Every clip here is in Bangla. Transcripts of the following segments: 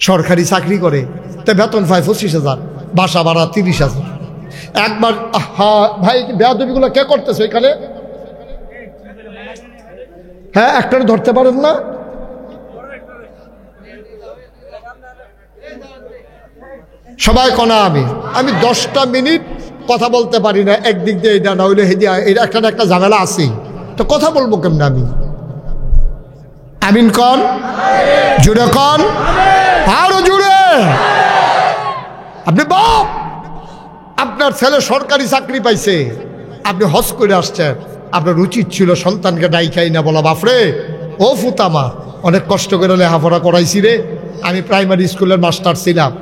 সরকারি চাকরি করে, তো বেতন পায় 25,000, বাসা ভাড়া 30,000। একবার ভাই বেয়াদবিগুলো কে করতেছে এখানে? হ্যাঁ, একটা ধরতে পারেন না? সবাই কনা আমি 10টা মিনিট কথা বলতে পারি না, একদিক দিয়ে এটা না হইলে হেদিয়া, এটা একটা ঝামেলা আছে, তো কথা বলবো কেমন আমি? আমিন কন, জুড়ে কন, আরো জুড়ে। আপনি বাপ, আপনার ছেলে সরকারি চাকরি পাইছে, আপনি হজ করে আসছেন, আপনার উচিত ছিল সন্তানকে ডাইকাই না বলা, বাপরে ও ফুতামা অনেক কষ্ট করে লেখাপড়া করাইছি রে, আমি প্রাইমারি স্কুলের মাস্টার ছিলাম,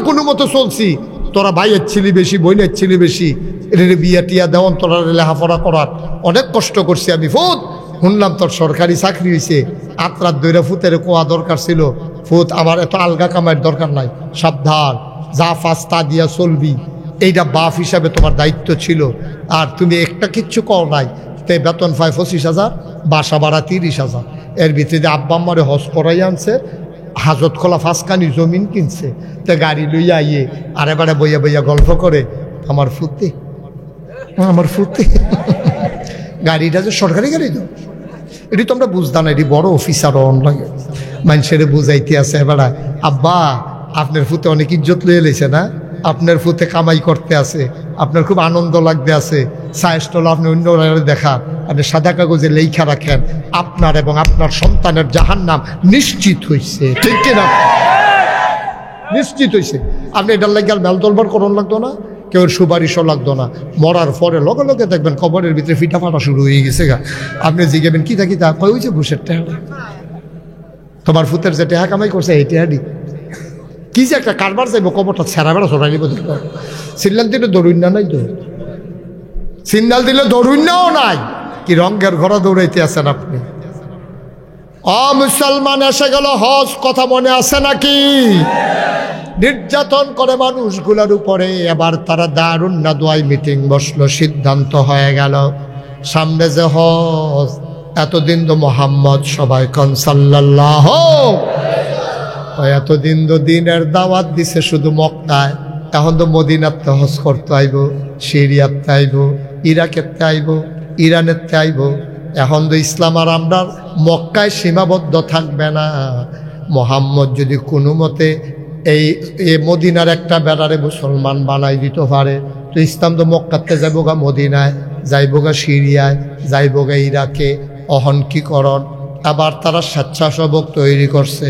কোনো মতো চলছি, তোরা ভাইয়ের ছিলি বেশি, বোনের ছিলি বেশি, এর বিয়া টিয়া দেওয়ান, তোরা লেখাপড়া করার অনেক কষ্ট করছি আমি। ফুত শুনলাম তোর সরকারি চাকরি হয়েছে, আত্রাত দৈরা ফুতের কোয়া দরকার ছিল, ফুত আমার এত আলগা কামাইয়ের দরকার নাই, সাবধান, যা ফাস্তা দিয়া চলবি, এইটা বাপ হিসাবে তোমার দায়িত্ব ছিল, আর তুমি একটা কিচ্ছু কর নাই, তে বেতন পায় 25,000, বাসা ভাড়া 30,000, এর ভিতরে আব্বা আম্মারে হজ করাই আনছে, হাজত খোলা ফাঁসকানি জমিন কিনছে, তে গাড়ি লইয়া আইয়ে আর এবারে বইয়া বইয়া গল্প করে, আমার ফুতে গাড়িটা যে সরকারি গাড়ি, তো এটি তোমরা বুঝতা না, এটি বড় অফিসার অন লাগে, মানুষের বুঝাইতে আছে এবারে, আব্বা আপনার ফুতে অনেক ইজ্জত লইয়া লেছে না, আপনার ফুতে কামাই করতে আছে, আপনার খুব আনন্দ লাগতে আছে, সায়েস্টল আপনি অন্য দেখা, আপনি সাদা কাগজে লেখা রাখেন, আপনার এবং আপনার সন্তানের জাহান্নাম নিশ্চিত হয়েছে, ঠিক কিনা? নিশ্চিত হয়েছে। আপনি এটার লাগে আর মেল দলবার করণ লাগতো না, কেউ সুপারিশও লাগতো না, মরার পরে লগে লগে দেখবেন কবরের ভিতরে ফিটা ফাটা শুরু হয়ে গেছে গা, আপনি জিজ্ঞাবেন কি থাকি তা কই, ওই যে ঘুষের টেহাটা, তোমার ফুতের যে টেহা কামাই করছে এই টেহাডি, কি যে একটা কারবার যাইব, কবরটা ছেঁড়া বেড়া সরাই নিব, সিগনাল দিলে দৌড়ুন্না নাই, তো সিগনাল দিলে দৌড়ুন্নাও নাই, কি রঙের ঘোড়া দৌড়াইতে আছেন আপনি? মুসলমান এসে গেল হজ, কথা মনে আছে নাকি? নির্যাতন করে মানুষগুলোর উপরে, এবার তারা দারুন না দোয়াই মিটিং বসলো, সিদ্ধান্ত হয়ে গেল সামনে যে হজ, এতদিন তো মোহাম্মদ, সবাই কন সাল্লাল্লাহু, এতদিন তো দিনের দাওয়াত দিছে শুধু মক্কায়, এখন তো মদিনাতে হজ করতে আইব, সিরিয়াতে আইব, ইরাকেতে আইব, ইরানেতে আইব, এখন তো ইসলাম আর আমরা মক্কায় সীমাবদ্ধ থাকবে না। মোহাম্মদ যদি কোনো মতে এই মদিনার একটা বেড়ারে মুসলমান বানাই দিতে পারে, তো ইসলাম তো মক্কাতে যাইব গা মদিনায়, যাইব গা সিরিয়ায়, যাইব গা ইরাকে, অহন কি করণ, আবার তারা স্বেচ্ছাসেবক তৈরি করছে,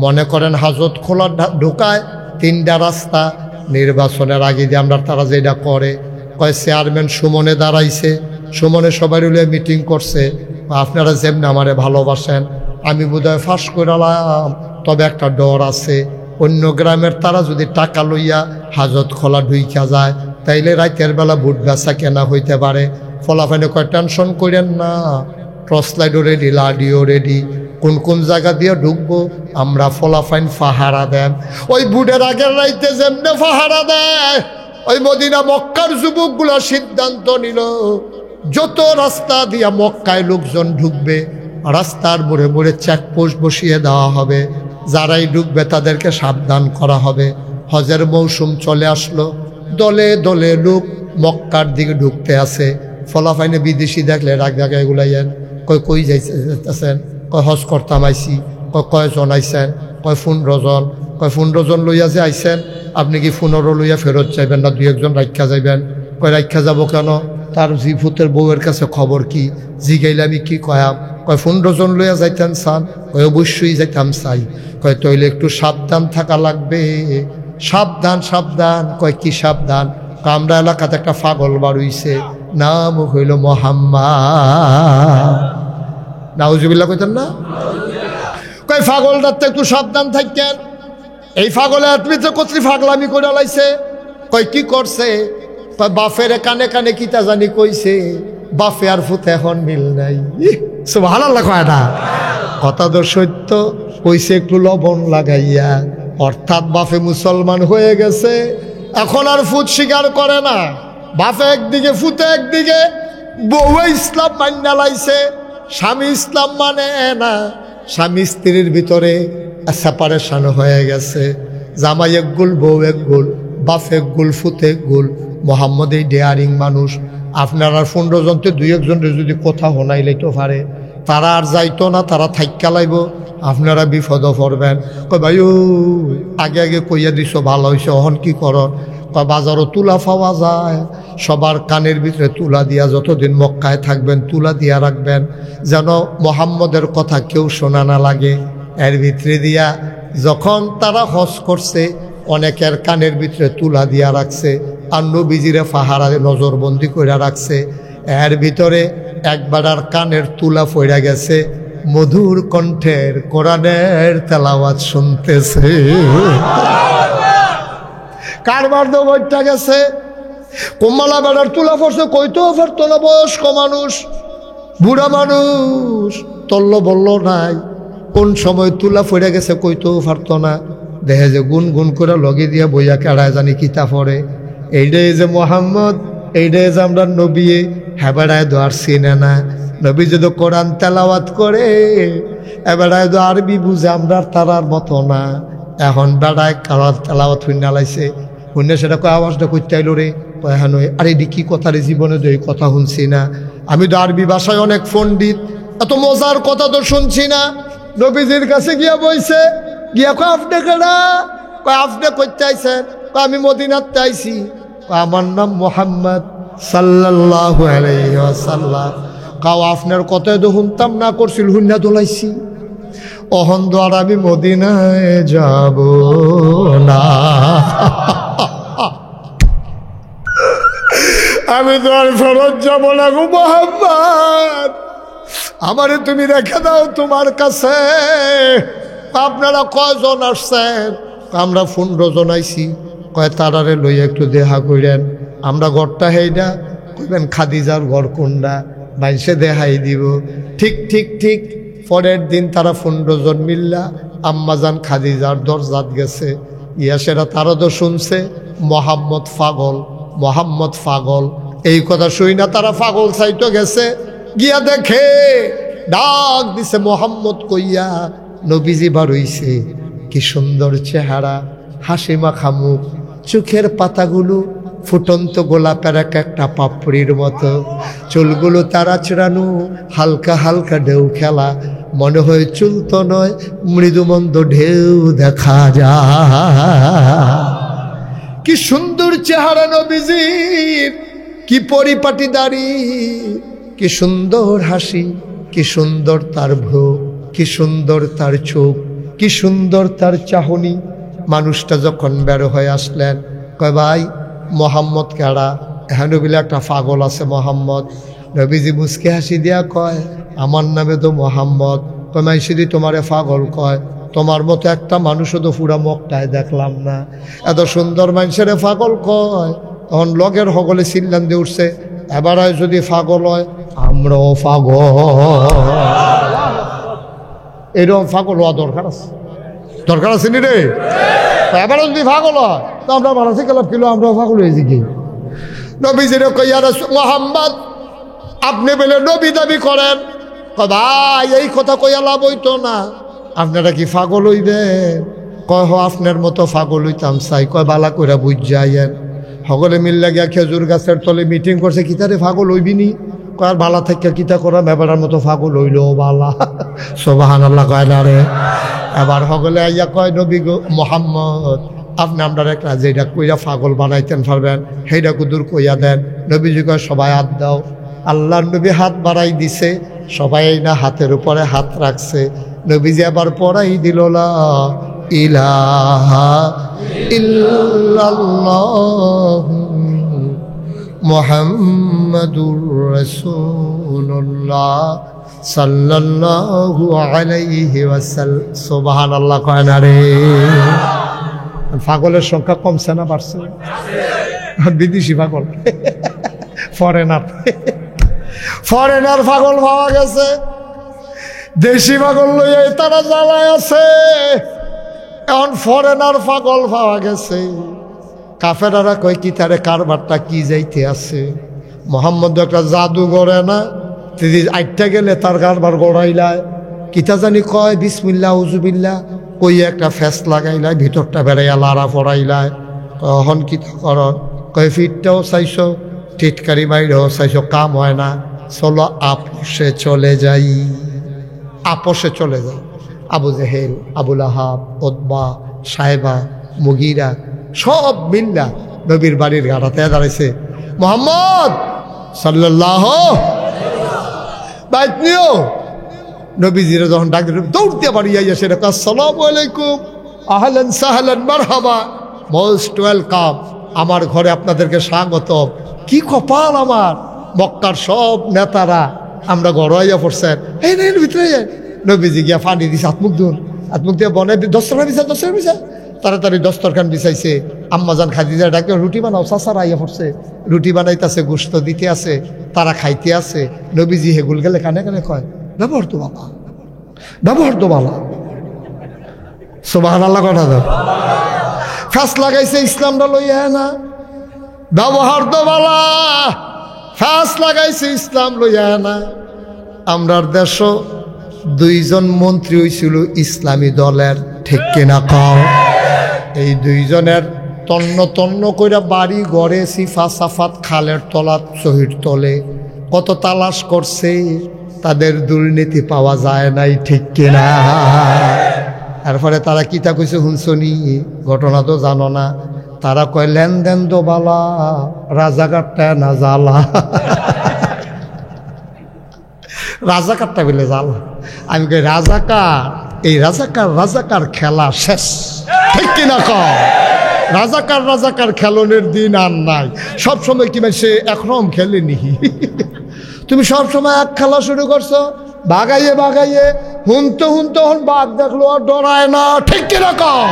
মনে করেন হাজত খোলা ঢোকায় 3টা রাস্তা, নির্বাচনের আগে দিয়ে আমরা তারা যেটা করে, কয় চেয়ারম্যান সুমনে দাঁড়াইছে, সুমনে সবাই মিলে মিটিং করছে, আপনারা যেমনি আমারে ভালোবাসেন, আমি বোধহয় ফাঁস করালাম, তবে একটা ডর আছে, অন্য গ্রামের তারা যদি টাকা লইয়া হাজত খোলা ঢুইকা যায়, তাইলে রাতের বেলা ভোট বেচা কেনা হইতে পারে, ফলাফানে কয় টেনশন করেন না, টর্চ লাইটও রেডি, লাডিও রেডি, কোন কোন জায়গা দিয়ে ঢুকবো আমরা, ফলাফাইন ফাহারা দেন, ওই বুটের আগের রাইতে যেমনে ফাহারা দেয়, ওই মদিনা মক্কার যুবকগুলো সিদ্ধান্ত নিল, যত রাস্তা দিয়া মক্কায় লোকজন ঢুকবে, রাস্তার মোড়ে মোড়ে চেকপোস্ট বসিয়ে দেওয়া হবে, যারাই ঢুকবে তাদেরকে সাবধান করা হবে। হজের মৌসুম চলে আসলো, দলে দলে লোক মক্কার দিকে ঢুকতে আসে, ফলাফাইনে বিদেশি দেখলে রাগ জায়গায় এগুলাইয়েন, কই যাইতেছেন, কয় হজ করতাম আইসি, কয়জন আইসেন, কয় 15 জন, কয় 15 জন লইয়া যে আইসেন, আপনি কি 15 লইয়া ফেরত যাইবেন না 2-1 রাখা যাইবেন? কয় রাখা যাব কেন, তার জিফুতের বউয়ের কাছে খবর কি? জিগাইলে আমি কি কয়াম? কয় 15 জন লইয়া যাইতেন চান? কয় অবশ্যই যাইতাম চাই। কয় তইলে একটু সাবধান থাকা লাগবে। সাবধান সাবধান। কয় কি সাবধান? আমরা এলাকাতে একটা পাগল বাড়ুইছে, নাম হইল মোহাম্মদ। নাউজুবিল্লাহ কইতেন না? কয় পাগলটার তো একটু সাবধান থাকেন, এই পাগলে আপনি তো কতরি পাগলামি করে লাইছে। কয় কি করছে? কয় বাফের কানে কানে কিতা জানি কইছে, বাফে আর ফুতে এখন মিল নাই। সুবহানাল্লাহ কয় না? কথা তো সত্য। কইছে একটু লবণ লাগাইয়া, অর্থাৎ বাফে মুসলমান হয়ে গেছে, এখন আর ফুত স্বীকার করে না। বাফে একদিকে ফুতে একদিকে, বউ ইসলাম মান্না লাইছে, স্বামী ইসলাম মানে না। স্বামী স্ত্রীর ভিতরে সেপারেশন হয়ে গেছে, জামাই এক গুল, বউ এক গুল, বাপ এক গুল, ফুত এক গুল। মোহাম্মদ এই ডেয়ারিং মানুষ, আপনারা 15 জনতে 2-1 জনের যদি কথা হনাইলেইতে পারে, তারা আর যাইতো না, তারা থাইক্কা লাইব, আপনারা বিপদ পড়বেন। কয় ভাই ও আগে আগে কইয়া দিছ, ভালো হয়েছে, অহন কি কর? কয় বাজারও তুলা পাওয়া যায়, সবার কানের ভিতরে তুলা দিয়া, যতদিন মক্কায় থাকবেন তুলা দিয়া রাখবেন, যেন মোহাম্মদের কথা কেউ শোনা না লাগে। এর ভিতরে দিয়া যখন তারা হজ করছে, অনেকের কানের ভিতরে তুলা দিয়া রাখছে, আর নবীজিরে ফাহারে নজরবন্দি করে রাখছে। এর ভিতরে একবার কানের তুলা পড়া গেছে, মধুর কণ্ঠের কোরআনের তেলাওয়াত শুনতেছে। কারবার তো বইটা গেছে, কম্মালা বেড়ার তুলা পড়ছে, কইতেও পারতো না, বয়স্ক মানুষ, বুড়া মানুষ, তল্ল বলল নাই, কোন সময় তুলা পড়ে গেছে কইতেও পারতো না। দেখে যে গুন গুন করে লগে দিয়া বইয়া কেড়ায় জানি কিতা পড়ে, এইটাই যে মোহাম্মদ, এইটাই যে আমরা নবী, হেবেড়ায় তো আর চিনে না। নবী যদি কোরআন তেলাওয়াত করে, এবেড়ায় তো আরবি বুঝে, আমরা তারার মতো না। এখন বেড়ায় কোরআন তেলাওয়াত হইনা লাইছে, হইনা সেটা কয় আওয়াজটা করতে আইলো রে, হ্যাঁ নয়, আরে এটি কি কথা রে, জীবনে তো এই কথা শুনছি না, আমি তো আরবি ভাষায় অনেক পণ্ডিত, এত মজার কথা তো শুনছি না। নবীজির কাছে গিয়া বইছে, গিয়া কয় আপনি কেনা? কয় আপনি করতে আইছেন? কয় আমি মদিনাতে আইছি। কয় আমার নাম মোহাম্মদ সাল্লাল্লাহু আলাইহি ওয়াসাল্লাম। কাও আপনার কথায় তো শুনতাম না, করছিল হুন্না তোলাইছি, অহন তো আর আমি মদিনায় যাব না, আমি তো আর ফেরত যাব না গো মোহাম্মদ, আমারে তুমি রেখে দাও তোমার কাছে। আপনারা কয়জন আসছেন? আমরা 15 জন আইছি। কয় তারারে লইয়া একটু দেখা কইরেন, আমরা ঘরটা হেইডা, কইবেন খাদিজার ঘর কোনটা, বাইসে দেখাই দিব। ঠিক ঠিক ঠিক পরের দিন তারা 15 জন মিল্লা আম্মাজান খাদিজার দরজাত গেছে, ইয়া সেরা তারা তো শুনছে মোহাম্মদ পাগল, মোহাম্মদ পাগল, এই কথা শুই না তারা পাগল চাইতো গেছে, গিয়া দেখে ডাক দিছে মোহাম্মদ কইয়া, নবীজি বার হইছে, কি সুন্দর চেহারা, হাসি মাখা মুখ, চোখের পাতাগুলো ফুটন্ত গোলাপের একটা পাপড়ির মতো, চুলগুলো তারা চড়ানো, হালকা হালকা ঢেউ খেলা, মনে হয় চুল তো নয়, মৃদুমন্দ ঢেউ দেখা যায়। কি সুন্দর চেহারা নবীজির, কি পরিপাটি দাড়ি, কি সুন্দর হাসি, কি সুন্দর তার ভ্রু, কি সুন্দর তার চোখ, কি সুন্দর তার চাহনি। মানুষটা যখন বের হয়ে আসলেন, কয় ভাই মোহাম্মদ কেডা? হ্যাঁ নবীলে একটা পাগল আছে মোহাম্মদ। নবীজি মুসকে হাসি দিয়া কয়, আমার নামে তো মোহাম্মদ। কয় মাইসিদি তোমারে পাগল কয়, তোমার মতো একটা মানুষও তো পুরা মক্কায় দেখলাম না, এত সুন্দর মানুষের পাগল কয়। তখন লগের সকলে চিল্লান দিয়ে উঠছে, এবার যদি পাগল হয় আমরাও পাগল। এরকম পাগল হওয়া দরকার আছে, দরকার আছে নি রে? এবার যদি পাগল হয় তো আমরা মানুষে গেলাম কিলো, আমরাও পাগল হয়েছি কি? নবীজির কইয়া মোহাম্মদ আপনি বলে নবী দাবি করেন, ভাই এই কথা কইয়া লাভ হইতো না, আপনারা কি পাগল হইবেন? কয় হ আপনার মতো পাগল হইতাম চাই। কয় বালা কইরা বুঝ যাইয়েন। সকলে মিল্লা গিয়া খেজুর গাছের তলে মিটিং করছে, কিতারে পাগল হইবিনি? কয় আর বালা থেকে কিতা করা, এবারের মতো পাগল হইল বালা। সুবহানাল্লাহ কয় না রে? এবার সকলে আইয়া কয় নবী গো মোহাম্মদ আপনি আপনার একটা যেটা কইরা পাগল বানাইতেন পারবেন সেইটা কুদুর কইয়া দেন। নবীজি কয় সবাই হাত দাও। আল্লাহ নবী হাত বাড়াই দিছে, সবাই না হাতের উপরে হাত রাখছে। নবীজি আবার পড়াই দিল লা ইলাহা ইল্লাল্লাহ মুহাম্মাদুর রাসূলুল্লাহ সাল্লাল্লাহু আলাইহি ওয়াসাল্লাম। সুবহানাল্লাহ কয় না রে? পাগলের সংখ্যা কমছে না বাড়ছে? বিদেশি পাগল, ফরেনার, ফরেনার পাগল পাওয়া গেছে। দেশি পাগল লইয়া তারা জ্বালায় আছে, এখন ফরেনার পাগল পাওয়া গেছে। কাফেরারা কয় কি তারে কারবারটা কি যাইতে আছে? মোহাম্মদ একটা জাদু করে না, তিনি আইটা গেলে তার কারবার গড়াইলায়। কিতা জানি কয় বিসমিল্লাহ উজুবিল্লাহ কই একটা ফেস লাগাইলাই ভিতরটা বেড়াইয়া লাড়া পড়াইলাই কখন কিতা কর কয় ফিটটাও চাইছো টিটকারি মাইরেও চাইছো কাম হয় না চলো আপোষে চলে যাই আপোষে চলে যাই আবু জেহেল আবুল আহাব উতবা সাহেবা মুগিরা সব মিল্লা নবীর বাড়ির ঘাটাতে দাঁড়াইছে মোহাম্মদ সাল্লাল্লাহু বাইত নিও নবীজিরা যখন ডাক দিল দৌড়তে বাড়ি আইয়া সেটা আসসালামু আলাইকুম আহলান সাহলান মারহাবা মোস্ট ওয়েলকাম আমার ঘরে আপনাদেরকে স্বাগতম কি কপাল আমার মক্কার সব নেতারা আমরা ঘর আইয়া পড়ছেন এই নেন ভিতরে নবীজি গিয়া পানি দিছে হাতমুখ দিয়ে বনে দস্তরখান বিছা তাড়াতাড়ি দস্তরখান বিছাইছে আম্মাজান খাদিজা ডাকে রুটি বানাও চাচারা আইয়া পড়ছে রুটি বানাইতেছে গোস্ত দিতে আছে তারা খাইতে আছে নবীজি হেগুল গেলে কানে কানে কয় ব্যবহার তো বাবা সুবহানাল্লাহ কথা দাও ফাঁস লাগাইছে ইসলামটা লইয়া না ব্যবহার তো বালা ফাঁস লাগাইছে ইসলাম লইয়া না আমরার দেশ দুইজন মন্ত্রী হইছিল ইসলামী দলের ঠিক কিনা কও এই দুইজনের তন্ন তন্ন কইরা বাড়ি ঘরে সিফা সাফাত খালের তলা শহীদ তলে কত তালাশ করছে তাদের দুর্নীতি পাওয়া যায় নাই ঠিক কিনা এরপরে তারা কিতা কইছে শুনছনি ঘটনা তো জানো না তারা কয় লেনদেন তো বালা রাজাকারটা না জ্বালা রাজাকারটা বলে জ্বালা আমি কই রাজাকার এই রাজাকার খেলা শেষ ঠিক কিনা কও রাজাকার খেলনের দিন আর নাই সবসময় কি সে একরকম খেলেনি তুমি সবসময় এক খেলা শুরু করছো বাগাইয়ে হুনতে হন বাঘ দেখলো আর ডরায় না ঠিক কিনা কও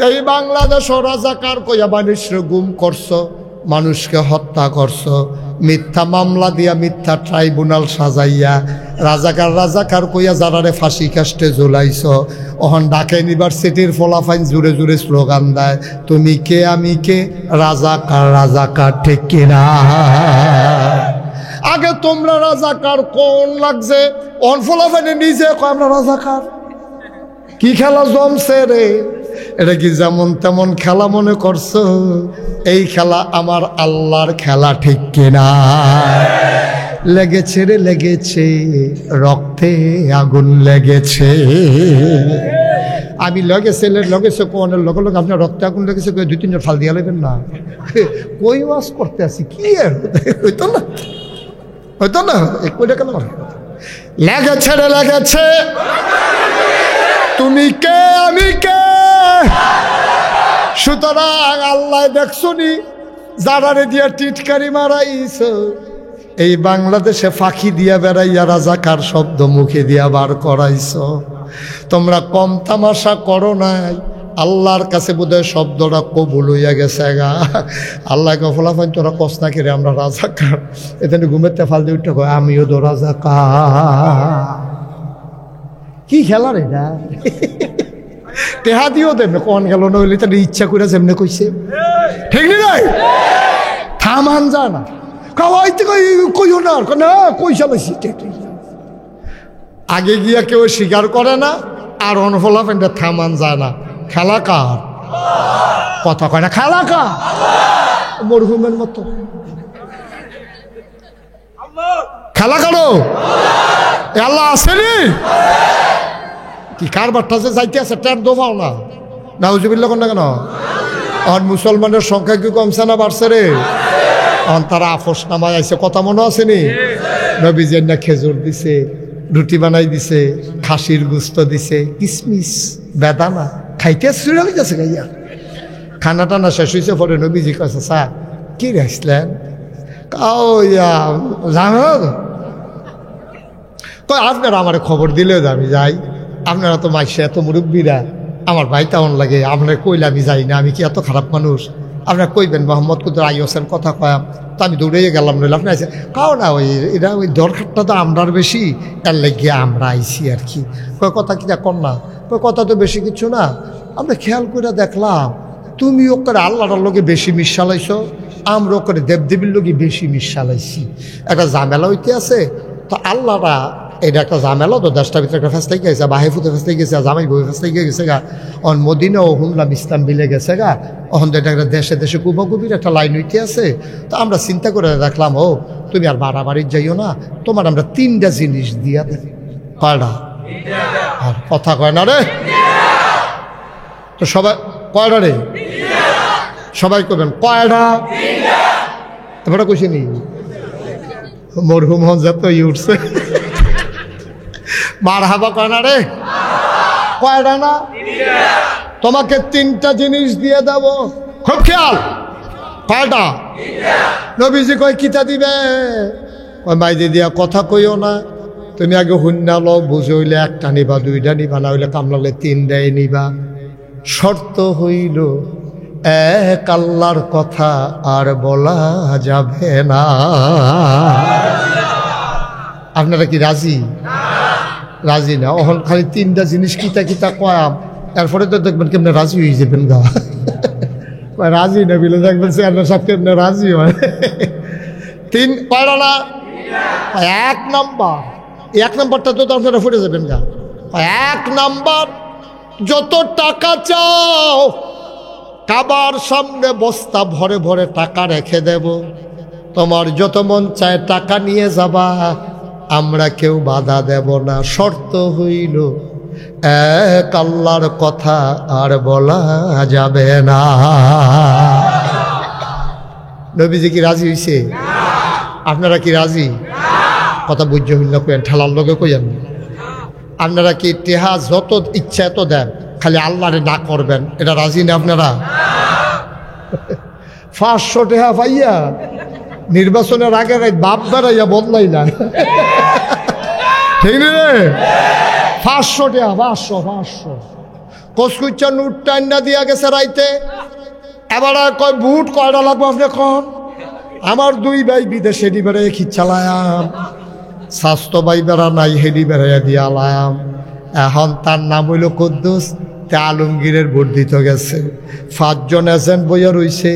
এই বাংলাদেশ রাজাকার কইয়া মানুষরে গুম করছো মানুষকে হত্যা করছো মিথ্যা মামলা দিয়া মিথ্যা ট্রাইব্যুনাল সাজাইয়া রাজাকার কইয়া যারারে ফাঁসি কাস্টে ঝুলাইছ ওহন ঢাকা ইউনিভার্সিটির ফলাফাইন জুড়ে জুড়ে স্লোগান দেয় তুমি কে আমি কে রাজাকার ঠিক কিনা আগে তোমরা রাজাকার কোন লাগছে ওহন ফলাফাইনে নিজে কয় আমরা রাজাকার কি খেলা জমছে রে এটা কি যেমন তেমন খেলা মনে করছো এই খেলা আমার আল্লাহর খেলা ঠিক কিনা লেগেছে রে লেগেছে রক্তে আগুন লেগেছে আমি লগেছে কোনের লগে লগে আপনার রক্তে আগুন লেগেছে দুই তিনজন ফাল দিয়া লাগবেন না কই ওয়াজ করতে আসি কি আর হইতো না কইটা কেন লেগেছে রে লেগেছে তুমি কে আমি কে সুতরাং আল্লাহ দেখছনি যারারে দিয়া টিটকারি মারাইছ এই বাংলাদেশে ফাঁকি দিয়া বেড়াইয়া রাজাকার শব্দ মুখে দিয়া বার করাইছ তোমরা কম তামাশা করো নাই আল্লাহর কাছে বোধহয় শব্দটা কবুল হইয়া গেছে গা আল্লাহকে ফলাফল তোরা কসনা করে আমরা রাজাকার এখানে ঘুমেতে ফাল দিয়ে উঠে কয় আমিও তো রাজাকার কি খেলা রে না টেহা দিও দেবে কোন গেল না হইলে তার ইচ্ছা করে যেমনে কইছে ঠিক নাই থামান যা না খাওয়াইতে কইও না কইসা বেশি আগে গিয়া কেউ স্বীকার করে না আর অনফলা পেন্টা থামান যায় না খেলা কার কথা কয় না খেলা কার মরহুমের মতো খেলা কারো আল্লাহ আসেনি কি কারবারটা যে যাইতে আছে ট্যার দোফাও না নাউজুবিল্লাহ কোন না কেন আর মুসলমানের সংখ্যা কি কমছে না বাড়ছে রে তারা আপোষ নামায় আইসে কথা মনে আসেনি নবীজের না খেজুর দিছে রুটি বানাই দিছে খাসির গুস্ত দিছে কিসমিস বেদানা খাইতে শুরু হয়ে গেছে গাইয়া খানা টানা শেষ হয়েছে পরে নবীজি কাছে স্যার কি রাখছিলেন জানো কই আপনারা আমার খবর দিলেও আমি যাই আপনারা তো মাইসে এত মুরব্বীরা আমার ভাই তেমন লাগে আপনার কইলে আমি যাই না আমি কি এত খারাপ মানুষ আপনারা কইবেন মোহাম্মদ কুদ্দুর আইসের কথা কয়াম তো আমি দৌড়ে গেলাম নইলে আপনি আইসে কাও না এরা দরকারটা তো আমরার বেশি তার লেগে আমরা আইসি আর কি কয় কথা কি কর না কয় কথা তো বেশি কিছু না আমরা খেয়াল করে দেখলাম তুমি ওকে আল্লাহর লোকে বেশি মিশালাইছ আমরা ওকে দেবদেবীর লোকে বেশি মিশালাইছি একটা ঝামেলা হইতে আছে তো আল্লাহরা এটা একটা ঝামেলা তো, দেশটার ভিতরে একটা ফেসলাই গেছে, বাহে ফুতে ফেসলাই গেছে, জামাই বই ফেসলাই গেছে গা, অন মদিনা ও হুমলাম ইসলাম মিলে গেছে গা, অহন তো এটা একটা দেশে দেশে কুবাকুবির একটা লাইন হইতে আছে। তো আমরা চিন্তা করে রাখলাম, ও তুমি আর বাড়াবাড়ির যাইও না, তোমার আমরা 3টা জিনিস দিয়া দেব। কয়টা? আর কথা কয় না রে, তো সবাই কয়টা রে? সবাই করবেন কয়টা? এবারে কইছি নি মরহুম হজরত তো উঠছে, মার হাবা কয় না রে? কয়টা না? তোমাকে 3টা জিনিস দিয়ে দেব, খুব খেয়াল। কয়টা? নবীজি কয় কিতা দিবে? কয় মাইদি দিয়া কথা কইও না, তুমি আগে হুন্না লও, বুঝে হইলে 1টা নিবা, 2টা নিবা, না হইলে কামলালে 3টাই নিবা। শর্ত হইল এক আল্লাহর কথা আর বলা যাবে না। আপনারা কি রাজি? রাজি না? ওখানে খালি 3টা জিনিস কিতা কিতা কয়াম, তারপরে তো দেখবেন কেমনে রাজি হয়ে যাবেন গা। রাজি না বিলে দেখবেন চেয়ারম্যান সব কেমনে রাজি হয়। 3 কয়টা না? 1 নাম্বার, 1 নাম্বারটা তো আপনারা ফুটে যাবেন গা। 1 নাম্বার, যত টাকা চাও কাবার সামনে বস্তা ভরে ভরে টাকা রেখে দেব, তোমার যত মন চায় টাকা নিয়ে যাবা, আমরা কেউ বাধা দেব না। শর্ত হইল এক আল্লাহর কথা আর বলা যাবে না। নবীজি কি রাজি হইছে? আপনারা কি রাজি? কথা বুঝতে হইল না, কইেন ঠেলার লগে কইেন। আপনারা কি টেহা যত ইচ্ছা এত দেন, খালি আল্লাহরে না করবেন, এটা রাজি না আপনারা? 500 টাকা পাইয়া নির্বাচনের আগে বাপ বেড়াইয়া বদলাই না, ঠিক রে? 500 টাকা, 500 কসকুচ্চা নোট টান্না দিয়া গেছে রাইতে। এবার কয় বুট কয়টা লাগবো আপনি কন? আমার 2 ভাই বিদেশে বেড়ে খিচ্ছালায়াম, স্বাস্থ্য ভাই বেড়া নাই, হেডি বেড়াইয়া দিয়া লায়াম। এখন তার নাম হইল কুদ্দুস, তে আলমগীরের বর্ধিত গেছে। 5 জন এজেন্ট বইয়া রইছে,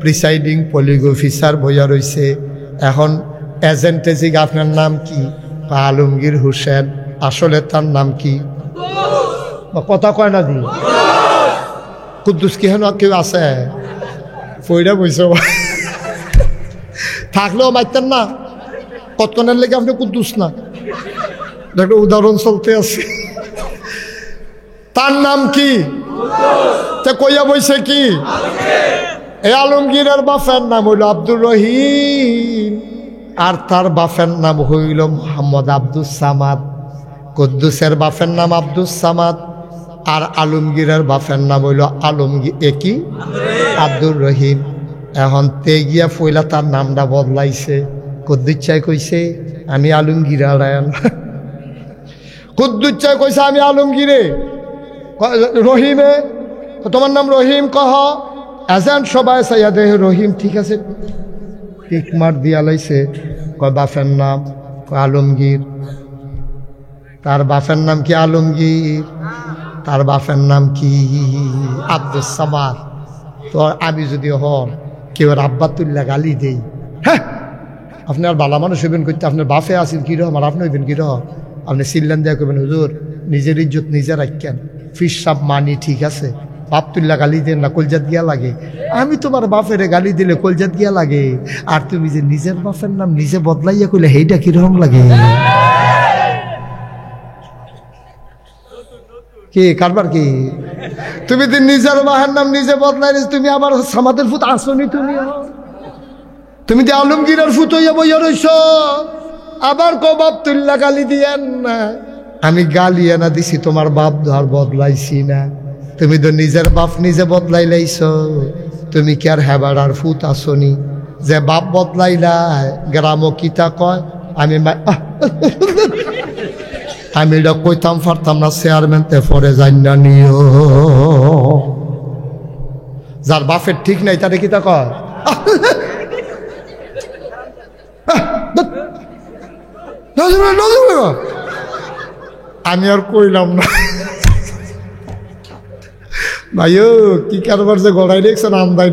প্রিসাইডিং পলিগ অফিসার বইয়া রইছে। এখন এজেন্টে জিগ আপনার নাম কি? আলমগীর হোসেন। আসলে তার নাম কি? কথা কয় না দি কুদ্দুস কি হেন কেউ আছে? পইরা বইছে থাকলেও মাইতেন না, কতক্ষণের লেগে আপনি কুদ্দুস না, একটা উদাহরণ চলতে আছে। তার নাম কি? কইয়া বইছে কি? এই আলমগীরের বাপের নাম হইল আব্দুর রহিম, আর তার বাপের নাম হইল মোহাম্মদ আব্দুস সামাদ। কুদ্দুসের বাপের নাম আব্দুস সামাদ, আর আলমগীরের বাপের নাম হইল আলমগীর একই আব্দুর রহিম। এখন তে গিয়া ফইলা তার নামটা বদলাইছে। কুদ্দুচ্চাই কইছে আমি আলমগীর আড়ায়ন, কুদ্দুচ্চাই কইছে আমি আলমগীরে। রহিমে তোমার নাম রহিম কহ। এজেন্ট সবাই চাইয়া দেহে রহিম, ঠিক আছে টিক মার দিয়া লাইছে। কয় বাপের নাম? আলমগীর। তার বাপের নাম কি? আলমগীর। তার বাপের নাম কি? আব্দুস সামাদ। তো আমি যদি হন কেউ আব্বাতুল্লাহ গালি দেই, হ্যাঁ আপনি আর বালা মানুষ হইবেন করতে, আপনার বাপে আসেন কিরকম আর আপনি হইবেন কিরকম? আপনি সিল্লান দেয়া করবেন হুজুর নিজের ইজ্জত নিজে রাখেন, ফিস সাপ মানি ঠিক আছে, বাপ তুল্লা গালি দেন না, কলজাত গিয়া লাগে। আমি তোমার বাপের গালি দিলে কলজাত গিয়া লাগে, আর তুমি যে নিজের বাপের নাম নিজে বদলাইয়া কইলে সেইটা কিরকম লাগে? কি কারবার কি? তুমি তো নিজের বাপের নাম নিজে বদলাই, তুমি আবার সামাদের ফুট আসনি, তুমি যে আলমগীরের ফুট হইয়া বইয়া রইছ, আবার কো বাপ তুল্লা গালি দিয়েন না। আমি গালি এনা দিছি, তোমার বাপ ধর বদলাইছি না। তুমি তো নিজের বাপ নিজে বদলাই লাইছ, তুমি কি আর হেবাড়ার ফুট আসনি যে বাপ বদলাইলাই? গ্রাম কিতা কয় আমি আমি এটা কইতাম পারতাম না, চেয়ারম্যানতে পরে যাই না নিও। যার বাপের ঠিক নাই তারে কিতা কয়? আমি আর কইলাম না। ভাইও কি কারবার যে গড়াই দেখছেন আমদাই।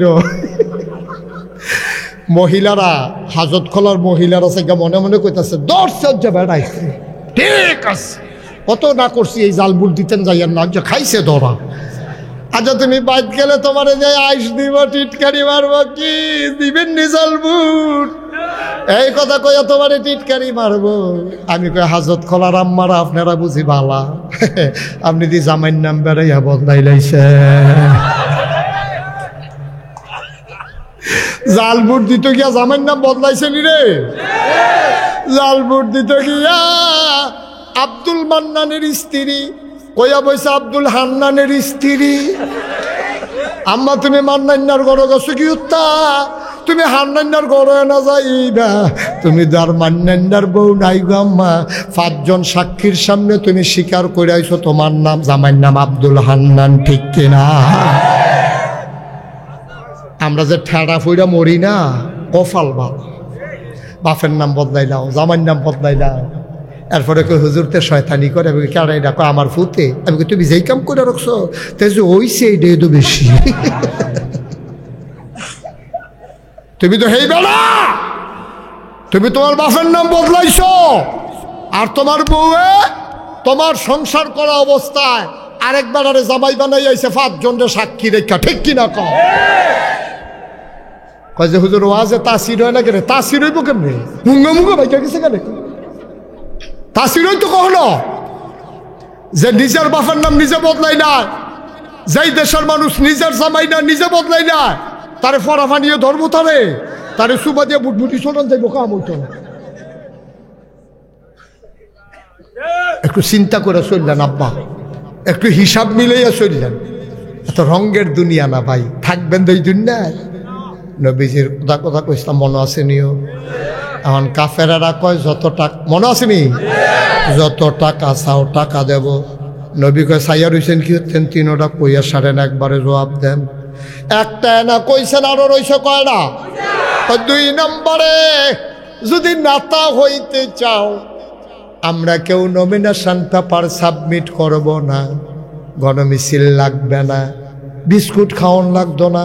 মহিলারা হাজত খোলার মহিলারা সে মনে মনে কইতাছে 10 বেড়াইছে ঠিক আছে, কত না করছি, এই জাল বুট দিতেন যাইয়ার না, যে খাইছে ধরা। আচ্ছা তুমি বাইক গেলে তোমার যে আইস দিব, টিটকারি মারবো, কি দিবেন নি জাল বুট? এই কথা কইয়া তোমার টিটকারি মারবো? আমি কই হাজত খোলার আম্মারা আপনারা বুঝি বালা, আপনি দি জামাইর নাম বেড়াইয়া বদলাই লাইছে। জাল বুট দিত গিয়া জামাইর নাম বদলাইছে নি রে? জাল বুট দিত গিয়া আব্দুল মান্নানের স্ত্রী কইয়া বইছে আব্দুল হান্নানের স্ত্রী। আম্মা তুমি মান্নান্নার গড় গেছো কি উত্তা? তুমি হান্নান্নার গড় না যাইবা, তুমি যার মান্নান্নার বউ নাই গো আম্মা। 5 জন সাক্ষীর সামনে তুমি স্বীকার করে আইছো তোমার নাম, জামাইর নাম আব্দুল হান্নান, ঠিক কিনা? আমরা যে ঠেড়া ফুইরা মরি না, কফাল বাপের নাম বদলাইলাও, জামাইর নাম বদলাইলাও। এরপরে কই হুজুরতে শয়তানি করে, আমি কেড়াই ডাকো আমার ফুতে। আমি তুমি যেই কাম করে রাখছো তাই যে ওইছে এইটাই তো বেশি। তুমি তো হেই বেলা, তুমি তোমার বাপের নাম বদলাইছো, আর তোমার বউয়ে তোমার সংসার করা অবস্থায় আরেকবার আরে জামাই বানাই আইছে 5 জনের সাক্ষী রেখা, ঠিক কিনা কও? কয় যে হুজুর ওয়াজে তাসির হয় না কেন? তাসির হইব কেমনে? মুঙ্গা মুঙ্গা ভাইকা গেছে কেন? তাসির হইতো কখনো যে নিজের বাপের নাম নিজে বদলাই না, যেই দেশের মানুষ নিজের জামাই না নিজে বদলাই না, তারে ফরাফা নিয়ে ধর্ম, তারে সুবা দিয়ে বুটবুটি শোনান যাইব, কাম হইতো না। একটু চিন্তা করে চললেন আব্বা, একটু হিসাব মিলাইয়া চললেন। এত রঙের দুনিয়া না ভাই, থাকবেন তো এই দুনিয়ায়। নবীজির কথা কইছিলাম, মনে আছে নিও? এখন কাফেরারা কয় যত টাকা, মনে আসেনি? যত টাকা চাও টাকা দেব। নবী কয় সাইয়া রইছেন কি হচ্ছেন? 3টা কইয়া সারেন, একবারে জবাব দেন। একটা না কইছেন, আরো রইছে কয়টা? 2 নম্বরে যদি নেতা হইতে চাও, আমরা কেউ নমিনেশন পেপার সাবমিট করব না, গণমিছিল লাগবে না, বিস্কুট খাওয়ান লাগতো না,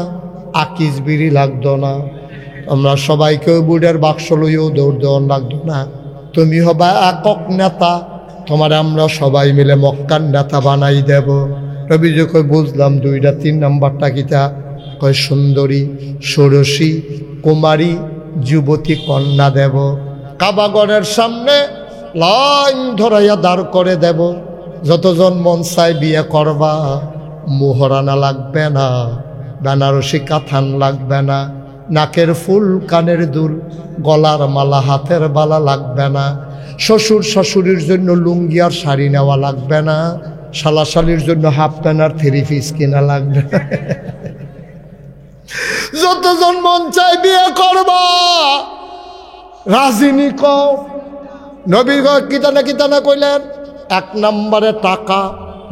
আকিস বিড়ি লাগতো না, আমরা সবাইকেও বুড়ের বাক্স লইও দৌড় দেওয়ান লাগতো না। তুমি হবা একক নেতা, তোমার আমরা সবাই মিলে মক্কার নেতা বানাই দেব। রবি কই বুঝলাম 2টা, 3 নাম্বারটা কিতা? কয় সুন্দরী, ষোড়শী, কুমারী, যুবতী কন্যা দেব। কাবাগরের সামনে লাইন ধরাইয়া দাঁড় করে দেব, যতজন মন চায় বিয়ে করবা। মোহরানা লাগবে না, বেনারসি কাথান লাগবে না, নাকের ফুল, কানের দুল, গলার মালা, হাতের বালা লাগবে না, শ্বশুর শাশুড়ির জন্য লুঙ্গি আর শাড়ি নেওয়া লাগবে না, শালাশালির জন্য হাফ প্যান্ট আর 3 পিস কিনা লাগবে না। যতজন মন চায় বিয়ে করবা, রাজিনী কও। নবী কিতানা কইলেন, 1 নম্বরে টাকা,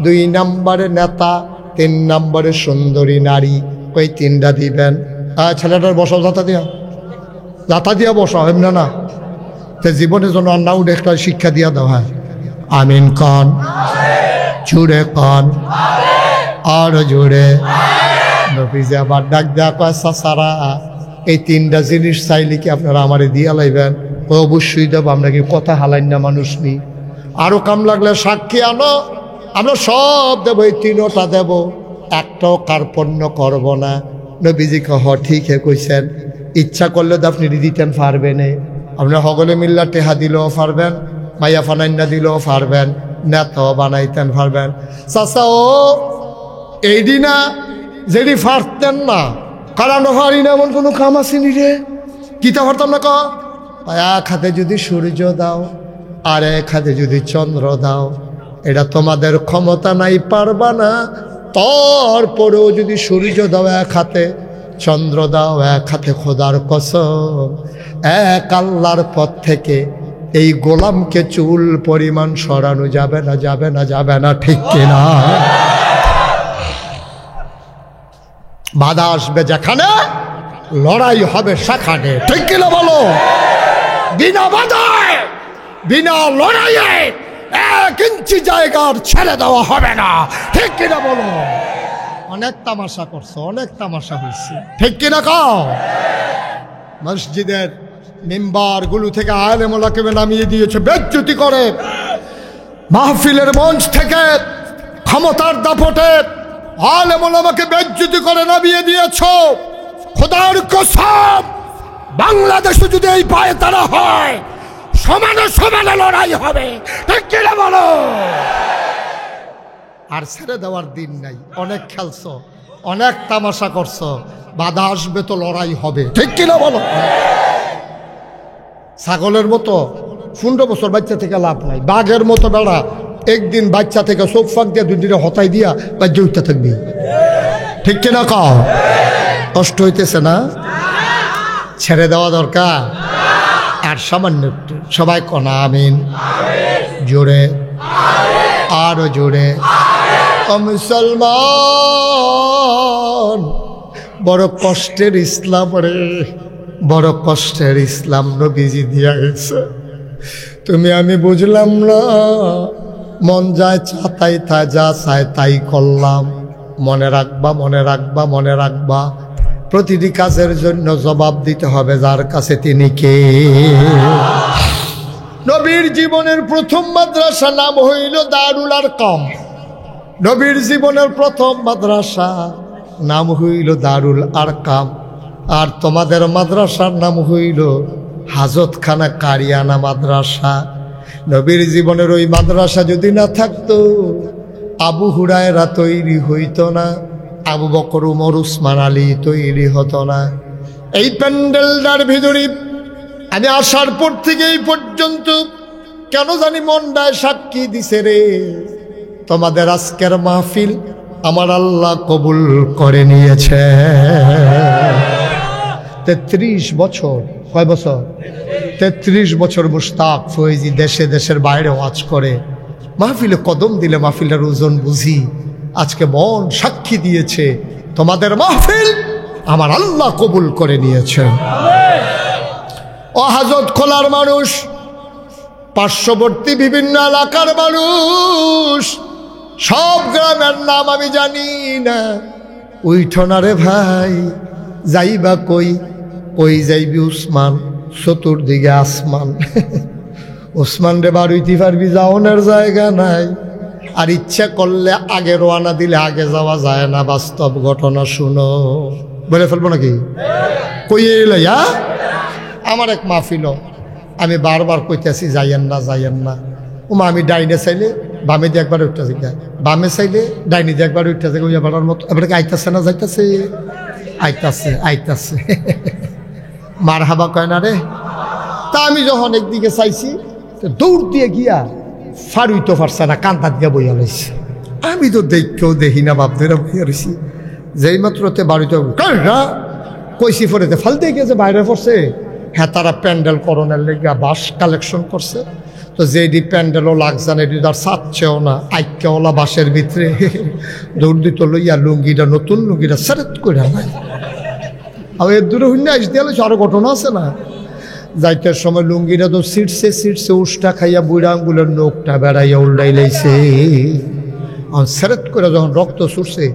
2 নম্বরে নেতা, 3 নম্বরে সুন্দরী নারী। কই 3টা দিবেন? ছেলেটার বসাও যাতা দিয়া বসাও, এমনি না। তো জীবনের জন্য আন্না উঠে একটা শিক্ষা দিয়া দাও। হ্যাঁ, আমিন কন, জুড়ে কন, আর জুড়ে। নবীজি আবার ডাক দেয়া কয়, চাচারা এই 3টা জিনিস চাইলে কি আপনারা আমারে দিয়া লাইবেন? অবশ্যই দেব, আমরা কি কথা হালাইন না মানুষ নি। আরো কাম লাগলে সাক্ষী আনো, আমরা সব দেব, এই 3টা দেব, একটাও কার্পণ্য করব না। নবীজি হ ঠিক হে কইছেন, ইচ্ছা করলে তো আপনি দিতেন পারবেন, আপনি সকলে মিল্লা টেহা দিলেও পারবেন, মাইয়া ফানাইন্না দিলেও পারবেন, নেতাও বানাইতেন পারবেন। চাচা ও এই দিনা যেটি পারতেন না, কারণ পারি না এমন কোনো কাম আসেনি রে? কিতা পারতাম না? এক হাতে যদি সূর্য দাও, আর এক হাতে যদি চন্দ্র দাও, এটা তোমাদের ক্ষমতা নাই, পারবা না। তারপরেও যদি সূর্য দাও এক হাতে, চন্দ্র দাও এক হাতে, খোদার কসম এক আল্লাহর পথ থেকে এই গোলামকে চুল পরিমাণ সরানো যাবে না, যাবে না, যাবে না, ঠিক কিনা? বাধা আসবে যেখানে, লড়াই হবে সেখানে, ঠিক কিনা বলো? বিনা বাধায়, বিনা লড়াইয়ে 1 ইঞ্চি জায়গার ছেড়ে দেওয়া হবে না, ঠিক কিনা বলো? অনেক তামাশা করছো, অনেক তামাশা হয়েছে, ঠিক কিনা কও? মসজিদের মিম্বার গুলো থেকে আলেম ওলামাকে নামিয়ে দিয়েছে, বেজ্জতি করে মাহফিলের মঞ্চ থেকে ক্ষমতার দাপটে আলেম ওলামাকে বেইজ্জতি করে নামিয়ে দিয়েছ। খোদার কসম, বাংলাদেশে যদি এই পায়ে তারা হয়, সমানে সমানে লড়াই হবে। ঠিক কিনা বলো? আর ছেড়ে দেওয়ার দিন নাই। অনেক খেলছো, অনেক তামাশা করছো, বাধা আসবে তো লড়াই হবে। ঠিক কিনা বলো? ছাগলের মতো 15 বছর বাচ্চা থেকে লাভ নাই। বাঘের মতো বেড়া একদিন বাচ্চা থেকে চোখ ফাঁক দিয়ে দুদিনে হতাই দিয়া বাচ্চা উঠতে থাকবি। ঠিক কিনা কও? কষ্ট হইতেছে না? ছেড়ে দেওয়া দরকার। আর সামান্য একটু সবাই কনা আমিন, জোরে, আরো জোরে। মুসলমান, বড় কষ্টের ইসলাম রে, বড় কষ্টের ইসলাম নবীজি দিয়া গেছে। তুমি আমি বুঝলাম না, মন যায় চাতাই তা যা চায় তাই করলাম। মনে রাখবা, মনে রাখবা, মনে রাখবা, প্রতিটি কাজের জন্য জবাব দিতে হবে যার কাছে তিনি কে। নবীর জীবনের প্রথম মাদ্রাসা নাম হইল দারুল আরকাম। নবীর জীবনের প্রথম মাদ্রাসা নাম হইল দারুল আরকাম। আর তোমাদের মাদ্রাসার নাম হইল হাজতখানা কারিয়ানা মাদ্রাসা। নবীর জীবনের ওই মাদ্রাসা যদি না থাকতো, আবু হুরায়রা তৈরি হইতো না, আবু বকর উমর উসমান আলী তৈরি হতো না। এই প্যান্ডেলটার ভিতরে আমি আসার পর থেকে এই পর্যন্ত কেন জানি মনটায় সাক্ষী দিছে রে, তোমাদের আজকের মাহফিল আমার আল্লাহ কবুল করে নিয়েছে। 33 বছর, কয় বছর? 33 বছর মুশতাক ফয়েজি দেশে দেশের বাইরে ওয়াজ করে, মাহফিলে কদম দিলে মাহফিলের ওজন বুঝি। আজকে মন সাক্ষী দিয়েছে, তোমাদের মাহফিল আমার আল্লাহ কবুল করে নিয়েছে। ও হাজত খোলার মানুষ, পার্শ্ববর্তী বিভিন্ন এলাকার মানুষ, সব গ্রামের নাম আমি জানি না। উইঠনা রে ভাই, যাইবা কই? কই যাইবি উসমান, চতুর্দিকে আসমান। উসমান রে বাড়িতে পারবি, যাওনের জায়গা নাই। আর ইচ্ছা করলে আগে রওনা দিলে আগে যাওয়া যায় না। বাস্তব ঘটনা শুনো, বলে ফেলবো নাকি? কই এলাইয়া আমার এক মাহফিল, আমি বারবার কইতেছি যাইয়েন না, যাইয়েন না। ওমা আমি ডাইনে চাইলে বামে দিয়ে একবার উঠতে যায়, বামে চাইলে ডাইনে দিয়ে একবার উঠতে যায়। ওইয়া বাড়ার মতো এবার আইতাছে না, যাইতাছে, আইতাছে, আইতাছে। মার হাবা কয় না রে। তা আমি যখন একদিকে চাইছি, দৌড় দিয়ে গিয়া ফারুইতে পারছে না, কান্তা দিয়া বইয়া লাইছে। আমি তো দেখকেও দেখি না, বাপদের বইয়া রয়েছি। যেই মাত্রতে বাড়িতে কইসি ফরেতে ফাল দিয়ে গিয়েছে, বাইরে পড়ছে। হ্যাঁ, তারা প্যান্ডেল করণের লেগে বাস কালেকশন করছে। তো যেডি প্যান্ডেলও লাগছে না, এটি তার চাচ্ছেও না, আইক্যওয়ালা বাসের ভিতরে দৌড় দিত লইয়া লুঙ্গিটা, নতুন লুঙ্গিটা সেরেত করে নাই। আর এর দূরে হইলে আইস দিয়ে আরো ঘটনা আছে না। যাইতের সময় লুঙ্গিটা তো ছিটছে ছিটছে, উষ্টা খাইয়া বুড়া আঙ্গুলের নোকটা বেড়াইয়া উল্টাই লাইছে। সেরেত করে যখন রক্ত ছুটছে,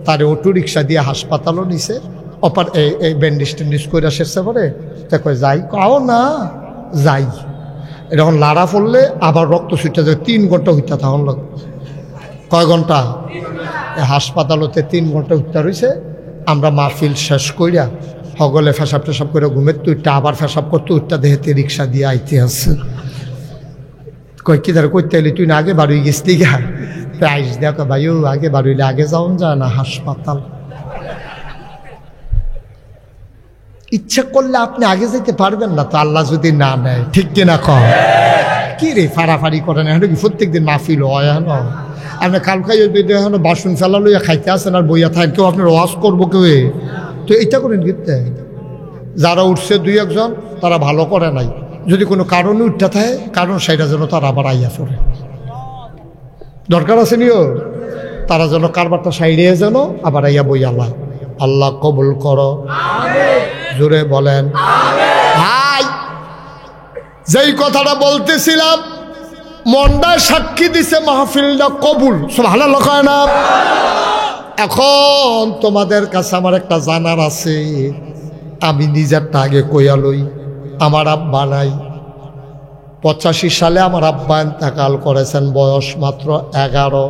তারে অটো রিক্সা দিয়ে হাসপাতালও নিছে। অপার এই ব্যান্ডেজ টেন্ডিজ করে শেষে পরে কয় যাই, কাও না যাই। এরকম লাড়া পড়লে আবার রক্ত ছুটতে যায়, 3 ঘন্টা হইতা তখন লোক। কয় ঘন্টা? হাসপাতালতে 3 ঘন্টা হইতা রয়েছে। আমরা মাহফিল শেষ কইরা হগলে ফেসাব টেসাব করে ঘুমের তুইটা আবার ফেসাব করতে উঠটা দেহেতে রিক্সা দিয়ে আইতে আছে। কয় কি ধরে করতে এলি, তুই না আগে বাড়ি গেছিলি গা? আইস দেখো ভাইও, আগে বাড়িলে আগে যাওন যায় না হাসপাতাল। ইচ্ছা করলে আপনি আগে যেতে পারবেন না তো, আল্লাহ যদি না নেয়। ঠিক কিনা কম? কি রে ফাড়াফাড়ি করেন? এখন কি প্রত্যেক দিন মাহফিল হয়? এখন আপনি কাল খাই এখন বাসন ফেলা লইয়া খাইতে আসেন আর বইয়া থাকেন, কেউ আপনার ওয়াজ করবো কেউ? তো এইটা করেন গিতে। যারা উঠছে 2-1 জন, তারা ভালো করে নাই। যদি কোনো কারণে উঠতে থাকে, কারণ সেটা যেন তারা আবার আইয়া পড়ে। দরকার আছে নিও, তারা যেন কারবারটা সাইডে যেন আবার আইয়া বইয়া আল্লাহ আল্লাহ কবুল করো। জোরে বলেন ভাই। যেই কথাটা বলতেছিলাম, মনটা সাক্ষী দিছে মাহফিলটা কবুল। সুবহানাল্লাহ কয় না? এখন তোমাদের কাছে আমার একটা জানার আছে, আমি নিজেরটা আগে কইয়া লই। আমার আব্বা নাই, 85 সালে আমার আব্বা ইন্তেকাল করেছেন, বয়স মাত্র 11।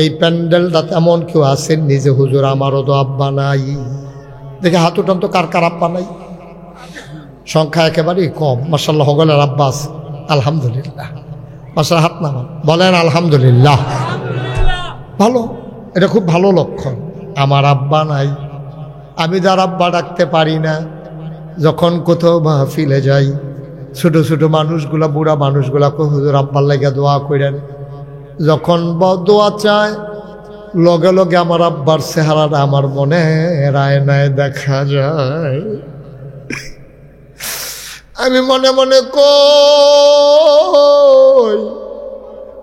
এই প্যান্ডেলটাতে এমন কেউ আছেন নিজে হুজুর আমারও তো আব্বা নাই? দেখে হাত উঠান তো, কার কার আব্বা নাই? সংখ্যা একেবারেই কম। মাশাআল্লাহ হগলের আব্বা আছে, আলহামদুলিল্লাহ। মাশাআল্লাহ, হাত নামান, বলেন আলহামদুলিল্লাহ। ভালো, এটা খুব ভালো লক্ষণ। আমার আব্বা নাই, আমি যার আব্বা ডাকতে পারি না। যখন কোথাও মাহফিলে যাই, ছোট ছোট মানুষগুলা, বুড়া মানুষগুলা কই হুজুর আব্বার লাগে দোয়া করেন। যখন দোয়া চায়, লগে লগে আমার আব্বার চেহারাটা আমার মনে আয়নায় দেখা যায়। আমি মনে মনে কই,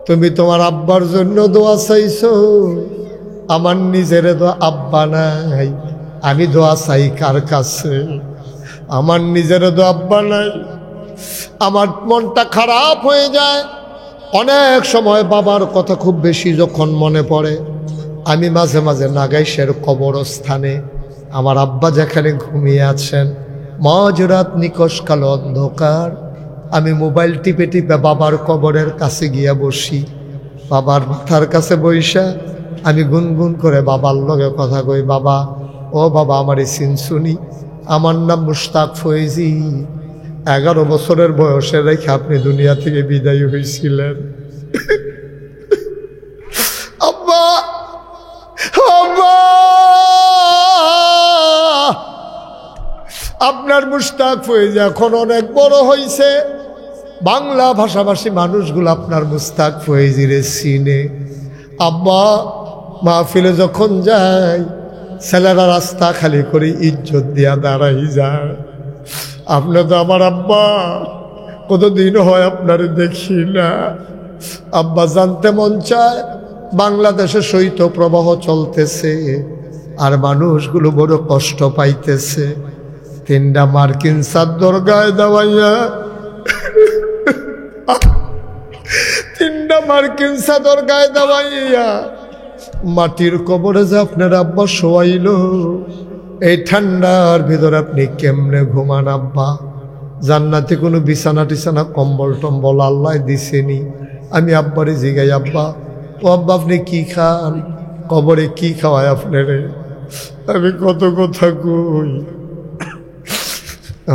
তুমি তোমার আব্বার জন্য দোয়া চাইছো, আমার নিজের তো আব্বা নাই, আমি দোয়া চাই কার কাছে? আমার নিজের তো আব্বা নাই। আমার মনটা খারাপ হয়ে যায় অনেক সময়। বাবার কথা খুব বেশি যখন মনে পড়ে, আমি মাঝে মাঝে নাগাইশের কবরস্থানে আমার আব্বা যেখানে ঘুমিয়ে আছেন, মাঝরাত নিকশ কালো অন্ধকার, আমি মোবাইল টিপে টিপে বাবার কবরের কাছে গিয়া বসি। বাবার মাথার কাছে বইসা আমি গুনগুন করে বাবার লগে কথা কই, বাবা, ও বাবা, আমার এই সিনসুনি, আমার নাম মুশতাক ফয়েজি। 11 বছরের বয়সে রেখে আপনি দুনিয়া থেকে বিদায় হয়েছিলেন। আব্বা, আব্বা, আপনার মুশতাক ফয়েজি এখন অনেক বড় হয়েছে। বাংলা ভাষাভাষী মানুষগুলো আপনার মুশতাক ফয়েজিরে চিনে। আব্বা, মাহফিলে যখন যায়, ছেলেরা রাস্তা খালি করে ইজ্জত দিয়া দাঁড়াই যায়। আপনি তো আমার আব্বা, কতদিন হয় আপনার দেখি না। আব্বা, জানতে মন চায়, বাংলাদেশে শৈত্য প্রবাহ চলতেছে আর মানুষগুলো বড় কষ্ট পাইতেছে। 3টা মার্কিন চাদর গায়ে দেওয়াইয়া, 3টা মার্কিন চাদর গায়ে দেওয়াইয়া মাটির কবরে যে আপনার আব্বা শোয়াইল, এই ঠান্ডার ভিতরে আপনি কেমনে ঘুমান আব্বা? জান্নাতে কোনো বিছানা টিছানা কম্বল টম্বল আল্লাহ দিছেনি? আমি আব্বারে জিগাই, আব্বা, ও আব্বা, আপনি কি খান? কবরে কি খাওয়ায় আপনারে? আমি কত কথা কই,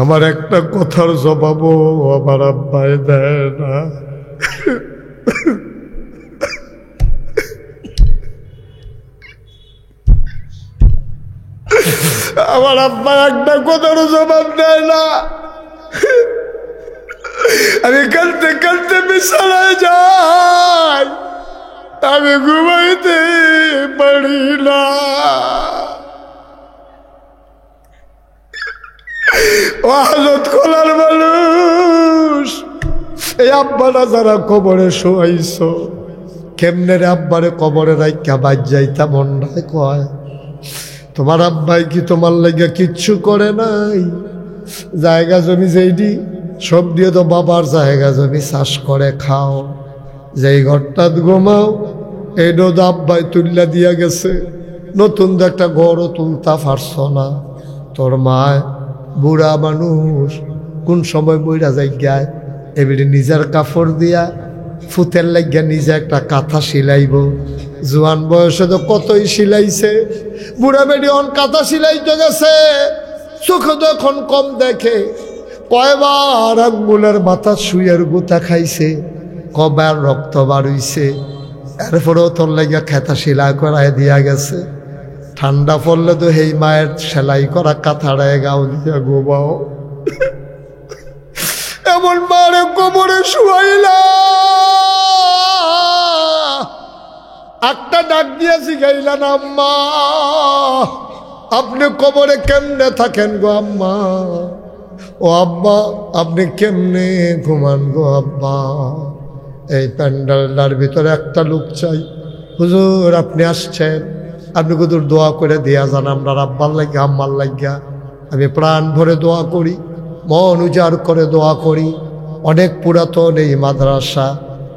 আমার একটা কথার জবাবও আমার আব্বাই দেয় না। আমার আব্বা একটা কথার জবাব দেয় না। আমি কাঁদতে কাঁদতে বিছানায় যাই, আমি ঘুমাইতে পারি না। ও হাজত খোলার মানুষ, এই আব্বারা যারা কবরে শোয়াইছ, কেমনে রে আব্বারে কবরে রাইখা বাজ যাইতা মনটায় কয়, তোমার আব্বাই কি তোমার লাগে কিচ্ছু করে নাই? জায়গা জমি যেইডি সব দিয়ে তো বাবার জায়গা জমি চাষ করে খাও, যেই ঘরটাত ঘুমাও এইটা তো আব্বাই তুল্লা দিয়া গেছে, নতুন তো একটা ঘরও তুলতা পারছ না। তোর মায় বুড়া মানুষ, কোন সময় বইরা যাইগায় এবারে নিজের কাপড় দিয়া ফুতের লাগিয়া নিজে একটা কাঁথা সিলাইব। জোয়ান বয়সে তো কতই সিলাইছে, বুড়া বেডি অন কাঁথা সিলাইতে গেছে, চোখে তো এখন কম দেখে। কয়বার আঙ্গুলের মাথা শুয়ের গুতা খাইছে, কবার রক্ত বাড়ইছে, এরপরেও তোর লাগিয়া খেতা সিলাই করায় দিয়া গেছে। ঠান্ডা পড়লে তো সেই মায়ের সেলাই করা কাঁথাড়ায় গাও দিয়া গোবাও। এমন মারে কবরে শুয়াইলা, একটা ডাক দিয়া শিখাইলা না, আম্মা আপনি কবরে কেমনে থাকেন গো আম্মা? ও আব্বা, আপনি কেমনে ঘুমান গো আব্বা? এই প্যান্ডেলটার ভিতরে একটা লোক চাই, হুজুর আপনি আসছেন, আপনি কত দোয়া করে দিয়া যান আমরা আব্বার লাগিয়া আম্মার লাগিয়া। আমি প্রাণ ভরে দোয়া করি, মন উজাড় করে দোয়া করি। অনেক পুরাতন এই মাদ্রাসা,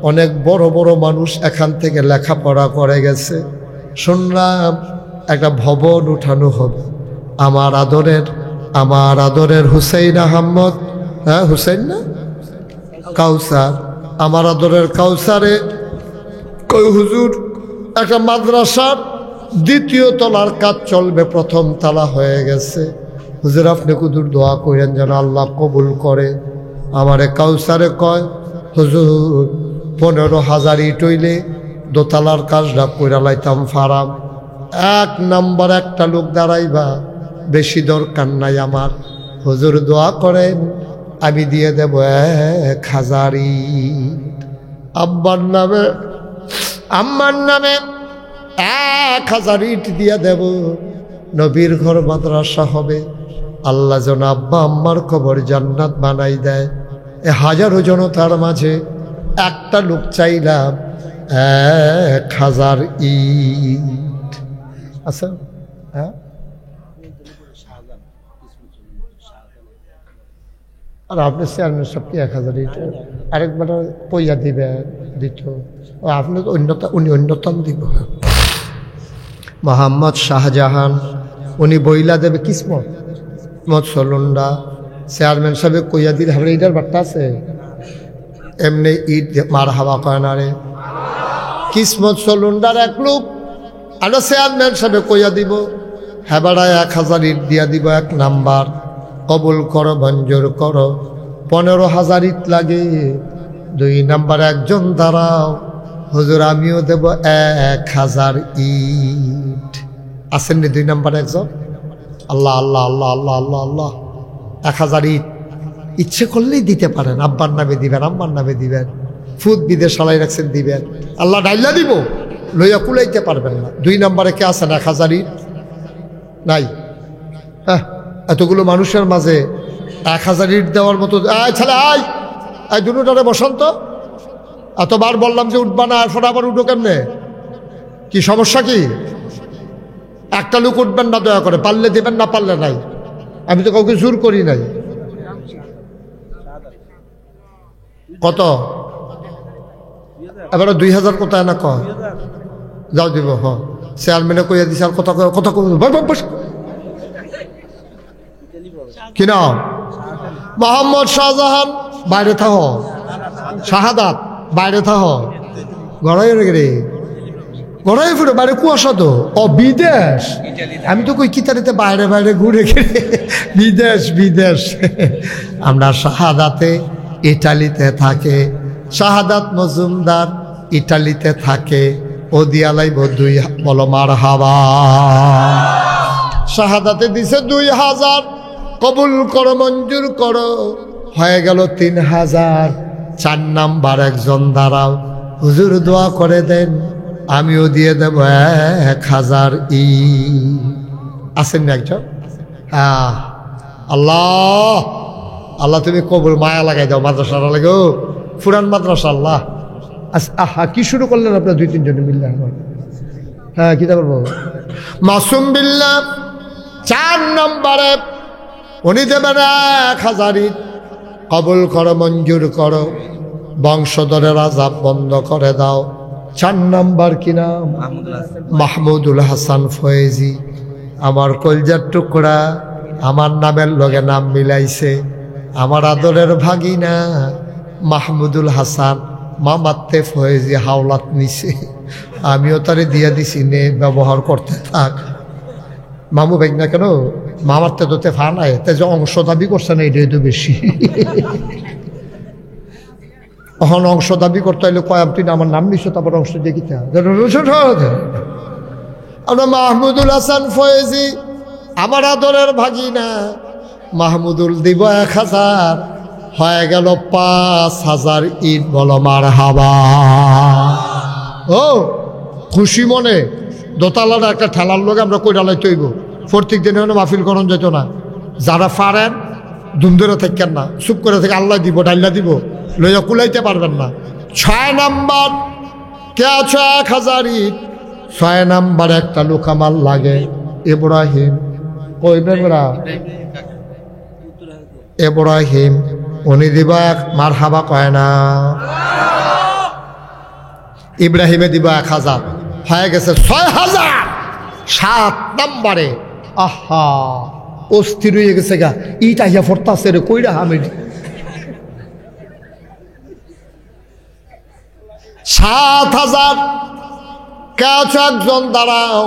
অনেক বড় বড় মানুষ এখান থেকে লেখাপড়া করে গেছে। শুনলাম একটা ভবন উঠানো হবে। আমার আদরের হুসাইন আহমদ, হ্যাঁ হুসাইন না, কাউসার, আমার আদরের কাউসারে কই হুজুর একটা মাদ্রাসার দ্বিতীয় তলার কাজ চলবে, প্রথম তালা হয়ে গেছে, হুজুর আপনি কুদুর দোয়া করেন যেন আল্লাহ কবুল করে। আমারে কাউসারে কয় হুজুর 15,000 ইট হইলে দোতলার কাজটা কইরা লাইতাম ফারাম। 1 নাম্বার একটা লোক দাঁড়াইবা, বেশি দরকার নাই আমার, হুজুর দোয়া করেন আমি দিয়ে দেব 1,000 ইট। আব্বার নামে আম্মার নামে 1,000 ইট দিয়ে দেব, নবীর ঘর মাদ্রাসা হবে, আল্লাহ যেন আব্বা আম্মার কবর জান্নাত বানাই দেয়। হাজারো জনতার মাঝে একটা লোক চাইলাম 1,000 ইট। আচ্ছা হ্যাঁ, আর আপনি চেয়ারম্যান সব কি 1,000 ইট আরেকবার পইয়া দিবেন দিত, আপনি উনি অন্যতম দিব। মোহাম্মদ শাহজাহান উনি বইলা দেবে কিসমত সলুন্ডা, চেয়ারম্যান সাহেব কইয়া দিলে হবে, এইটার বার্তা আছে এমনি ঈদ মার হাওয়া কয় না রে। কিসমত সলুন্ডার এক লোক আর চেয়ারম্যান সাহেব কইয়া দিব, হ্যাঁ বাড়ায় 1,000 ইট দিয়া দিব, 1 নাম্বার কবুল করো মঞ্জুর করো। 15,000 ইট লাগে, 2 নাম্বার একজন দাঁড়াও, হুজুর আমিও দেব 1,000 ইট। আসেননি 2 নাম্বার একজন? আল্লাহ আল্লাহ আল্লাহ আল্লাহ আল্লাহ আল্লাহ, 1,000 ইট ইচ্ছে করলেই দিতে পারেন, আব্বার নামে দিবেন, আম্মার নামে দিবেন, ফুদ বিদেশ সালাই রাখছেন দিবেন, আল্লাহ ডাইলা দিব, লইয়া কুলাইতে পারবেন না। 2 নাম্বারে কে আছেন 1,000 ইট? নাই। হ্যাঁ, এতগুলো মানুষের মাঝে 1,000 ইট দেওয়ার মতো, ছেলে আয় আয় দুটারে বসন্ত, এতবার বললাম যে উঠবা না, এরপর আবার উঠো কেমনে, কি সমস্যা কি? একটা লোক উঠবেন না দয়া করে, পারলে দেবেন না পারলে নাই, আমি তো কাউকে জোর করি নাই। কত? এবার 2,000 কোথায় না কয় যাও দিব, হ চেয়ারম্যানে কইয়া দিছে, আর কথা কথা কি নাম? মোহাম্মদ শাহজাহান বাইরে থাহ, শাহাদাত বাইরে থাহ, গড়াই রে গড়াই ফুটে বাইরে কুয়াশা তো, ও বিদেশ, আমি তো কই কিতারিতে বাইরে বাইরে ঘুরে গেলে বিদেশ বিদেশ। আমরা শাহাদাতে ইটালিতে থাকে, শাহাদাত মজুমদার ইটালিতে থাকে, ও দিয়া লাইব 2, বলো মার হাবা। শাহাদাতে দিছে 2,000, কবুল করো মঞ্জুর করো, হয়ে গেল 3,000। 4 নাম্বার একজন দাঁড়াও, হুজুর দোয়া করে দেন আমিও দিয়ে দেব 1,000 ইট। আসেন না একজন? হ্যাঁ, আল্লাহ আল্লাহ তুমি কবুল মায়া লাগাই দাও, মাদ্রাসাটা লাগো ফুরান মাদ্রাসা। আল্লাহ আহা কি শুরু করলেন আপনার 2-3 জনে মিললে? হ্যাঁ কি বলবো, মাসুম বিল্লাহ 4 নম্বরে উনি দেবেন 1,000 ইট, কবুল করো মঞ্জুর করো, বংশধরের আযাব বন্ধ করে দাও। 4 নাম্বার কি নাম? মাহমুদুল হাসান ফয়েজি, আমার কলজার টুকরা, আমার নামের লগে নাম মিলাইছে, আমার আদরের ভাগিনা মাহমুদুল হাসান, মামাতে ফয়েজি হাওলাত নিছে, আমিও তারে দিয়া দিছি, নে ব্যবহার করতে থাক। মামু ভাই না কেন, মামারতে তোতে ফা নাই, তে যে অংশ দাবি করছে না এটাই তো বেশি। তখন অংশ দাবি করতে হইলে কয় তুই আমার নাম নিছ, তারপর অংশ দিয়ে কিতা। আমরা মাহমুদুল হাসান ফয়েজি, আমার আদরের ভাগিনা মাহমুদুল দিব 1,000, হয়ে গেল 5,000 ইট, বলো মার হাবা। ও খুশি মনে দোতলার একটা ঠেলার লোক আমরা কইরালাই তৈব, প্রত্যেক দিনে মাহফিল করণ যেত না। যারা পারেন ধুম ধরে থাকেন না, চুপ করে থেকে আল্লাহ দিব ডাইল্লা দিব, লইয়া কুলাইতে পারবেন না। 6 নাম্বার কে আছে 1,000 ইট? 6 নাম্বার একটা লোক আমার লাগে, ইব্রাহিম। ওই ইব্রাহিম উনি দিবা মার হাবা কয় না, ইব্রাহিমে দিবা 1,000, হয়ে গেছে 6,000। 7 নাম্বারে আহা অস্থির হয়ে গেছে গা, ইট আহিয়া ফোরতাছে রে, কইরা আমি 7,000 কে আছো একজন দাঁড়াও।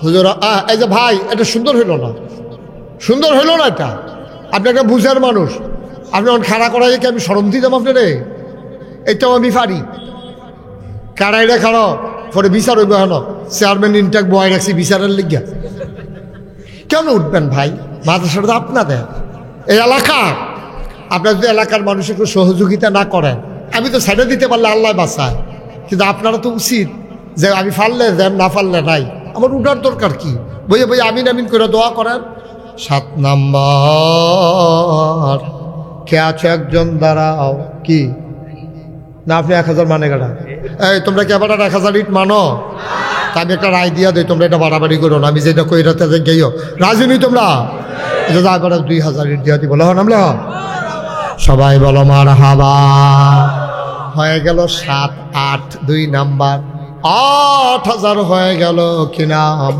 হুজুর এই যে ভাই, এটা সুন্দর হইল না, সুন্দর হইল না এটা। আপনি একটা বুঝার মানুষ, আপনি অন খাড়া করাই কি আমি শরম দিতাম আপনার? এইটাও আমি পারি। কারাইরে খাড়ো পরে বিচার হইব। হেন চেয়ারম্যান ইনটাক বয় রাখছি বিচারের লিগা। কেন উঠবেন ভাই? মাদ্রাসাটা তো আপনাদের, এই এলাকা। আপনার যদি এলাকার মানুষ একটু সহযোগিতা না করেন, আমি তো সাইডে দিতে পারলে আল্লাহ বাঁচায়, কিন্তু আপনারা তো উচিত যে আমি ফাললে দেন, না ফাললে নাই। আমার উঠার দরকার কি? বইয়ে বইয়ে আমিন আমিন করে দোয়া করেন। 7 নাম্বার কে আছে একজন দাঁড়াও। কি না আপনি 1000 মানে গাড়া? এই তোমরা কি আবার 1000 ইট মানো? তা আমি একটা রায় দিয়া দিই, তোমরা এটা বাড়াবাড়ি করো না। আমি যেটা কই রাতে গেইও রাজি নই তোমরা। এবার 2000 ইট দিয়া দিব। হন আমরা সবাই বলো মারহাবা। হয়ে গেল 7, 8, 2 নাম্বার 8000 হয়ে গেল। কি নাম?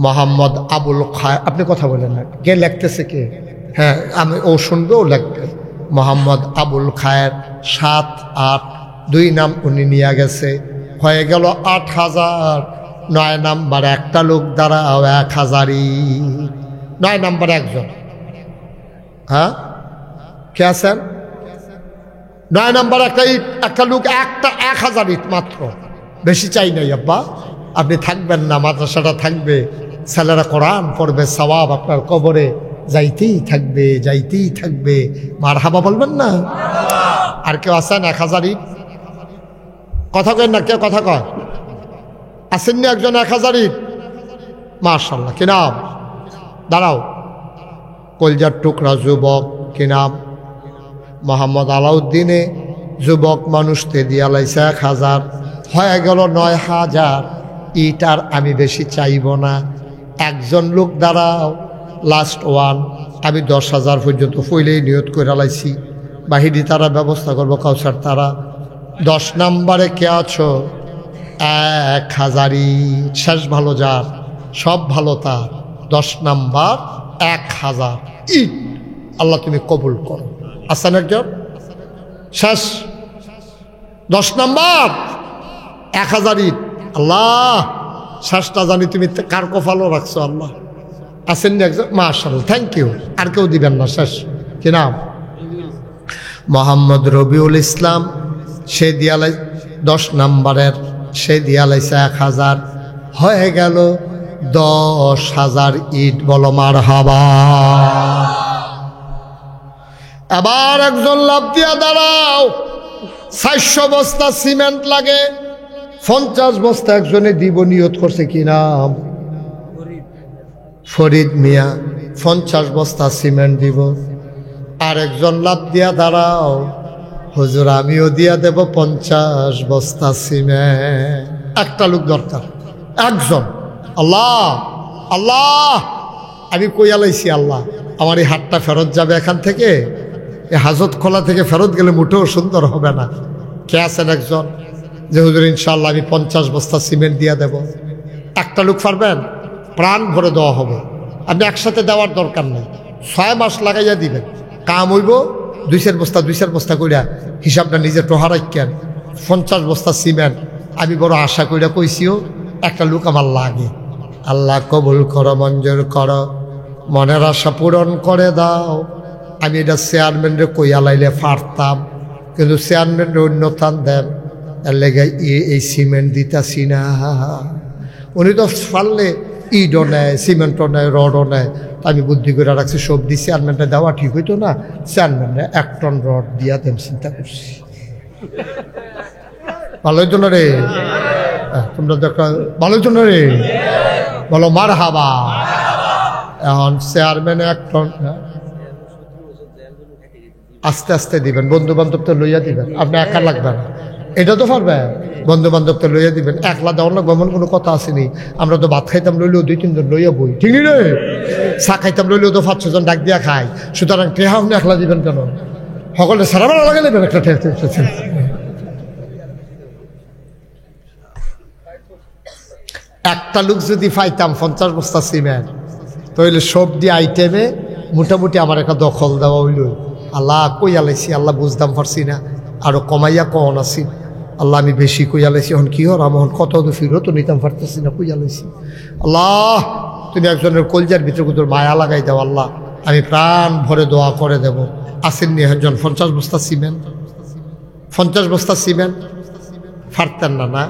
মোহাম্মদ আবুল খায়ের। আপনি কথা বলেন না, কে লিখতেছে কে? হ্যাঁ আমি ও শুনবে, ও লিখবে। মোহাম্মদ আবুল খায়ের 7, 8, 2 নাম উনি নিয়ে গেছে। হয়ে গেল 8000। 9 নাম্বার একটা লোক দাঁড়াও 1000ই। 9 নাম্বার একজন। হ্যাঁ কে আছেন? 9 নাম্বার একটা লোক, একটা 1000 ইট মাত্র, বেশি চাই নাই আব্বা। আপনি থাকবেন না, মাদ্রাসাটা থাকবে, ছেলেরা কোরআন পড়বে, সওয়াব আপনার কবরে যাইতেই থাকবে, যাইতেই থাকবে। মারহাবা বলবেন না? আর কেউ আছেন 1000 ইট? কথা কয় না, কে কথা কয়? আসেননি একজন 1000 ইট? মাশাআল্লাহ। কি নাম? দাঁড়াও। কলজার টুকরা যুবক। কি নাম? মোহাম্মদ আলাউদ্দিনে যুবক মানুষ তে দিয়া লাইছে 1000। হয়ে গেল 9000 ইট। আর আমি বেশি চাইব না। একজন লোক দাঁড়াও, লাস্ট ওয়ান। আমি 10,000 পর্যন্ত ফইলেই নিয়ত করে লাইছি। বাহিনী তারা ব্যবস্থা করবো, কাউসার তারা। 10 নাম্বারে কে আছো? 1000 ইট। শেষ ভালো যার, সব ভালো তার। 10 নাম্বার 1000 ইট। আল্লাহ তুমি কবুল করো। আছেন একজন? শেষ 10 নাম্বার 1000 ইট। আল্লাহ শেষটা জানি তুমি কার কপালও রাখছো আল্লাহ। আছেন একজন? মাশাআল্লাহ, থ্যাংক ইউ। আর কেউ দিবেন না? শেষ। কি নাম? মোহাম্মদ রবিউল ইসলাম। সে দিয়ালাই 10 নাম্বারের, সে দিয়ালাইছে 1000। হয়ে গেল 10,000 ইট। বলো মারহাবা। আবার একজন লাভ দিয়া দাঁড়াও। 400 বস্তা সিমেন্ট লাগে, 50 বস্তা একজনে দিব নিয়ত করছে। কি নাম? ফরিদ মিয়া। 50 বস্তা সিমেন্ট দিব। আর একজন লাভ দিয়া দাঁড়াও। হুজুর আমিও দিয়া দেব 50 বস্তা সিমেন্ট। একটা লোক দরকার, একজন। আল্লাহ আল্লাহ, আমি কইয়া লাইছি আল্লাহ আমার এই হাতটা ফেরত যাবে এখান থেকে। এই হাজত খোলা থেকে ফেরত গেলে মোটেও সুন্দর হবে না। কে আছেন একজন যে হুজুর ইনশাআল্লাহ আমি 50 বস্তা সিমেন্ট দিয়ে দেব? একটা লোক পারবেন? প্রাণ ভরে দেওয়া হবে। আপনি একসাথে দেওয়ার দরকার নেই, 6 মাস লাগাইয়া দিবেন। কাম হইব 2 বস্তা 2 বস্তা কইরা, হিসাবটা নিজে টোহারাই কেন। 50 বস্তা সিমেন্ট আমি বড় আশা কইরা কইছিও, একটা লোক আমার লাগে। আল্লাহ কবুল করো, মঞ্জুর করো, মনের আশা পূরণ করে দাও। আমি এটা চেয়ারম্যানরে কইয়া লাইলে পারতাম, কিন্তু চেয়ারম্যানরে অন্যথান দেন, এর লেগে এই সিমেন্ট দিতাছি না। উনি তো পারলে ইটও নেয়, সিমেন্টও নেয়, রডও নেয়। আমি বুদ্ধি করে রাখছি সবজি চেয়ারম্যানটা দেওয়া ঠিক হইতো না, চেয়ারম্যানরা 1 টন রড দিয়া দেন। চিন্তা করছি ভালো হইতো না রে? তোমরা দেখা ভালো হইতো না রে? বলো মারহাবা। এখন চেয়ারম্যান 1 টন আস্তে আস্তে দিবেন, বন্ধু বান্ধব তো লইয়া দিবেন, আপনি একা লাগবেন। এটা তো পারবেন, বন্ধু বান্ধব তো লইয়া দিবেন। একলা দেওয়ার লাগবে এমন কোনো কথা আসেনি। আমরা তো ভাত খাইতাম লইলেও 2-3 জন লইয়া বই, ঠিক রে? চা খাইতাম লইলেও তো 5-6 জন ডাক দিয়া খাই। সুতরাং টেহা আপনি একলা দিবেন কেন? সকলে সারা বেলা লাগাই দেবেন একটা টেহা। একটা লোক যদি পাইতাম 50 বস্তা সিমেন্ট, তাহলে সবজি আইটেমে মোটামুটি আমার একটা দখল দেওয়া হইল। আল্লাহ কই আলাইছি, আল্লাহ বুঝতাম পারছি না। আরো কমাইয়া কন আছি আল্লাহ আমি বেশি কইয়া লাইছি এখন কি হর আমার কত ফিরত নিতাম পারতেছি না কইয়া লাইছি আল্লাহ তুমি একজনের কলজার ভিতরে কুতর মায়া লাগাই দাও আল্লাহ আমি প্রাণ ভরে দোয়া করে দেব আসেননি একজন 50 বস্তা সিমেন্ট 50 বস্তা সিমেন্ট ফারতেন না না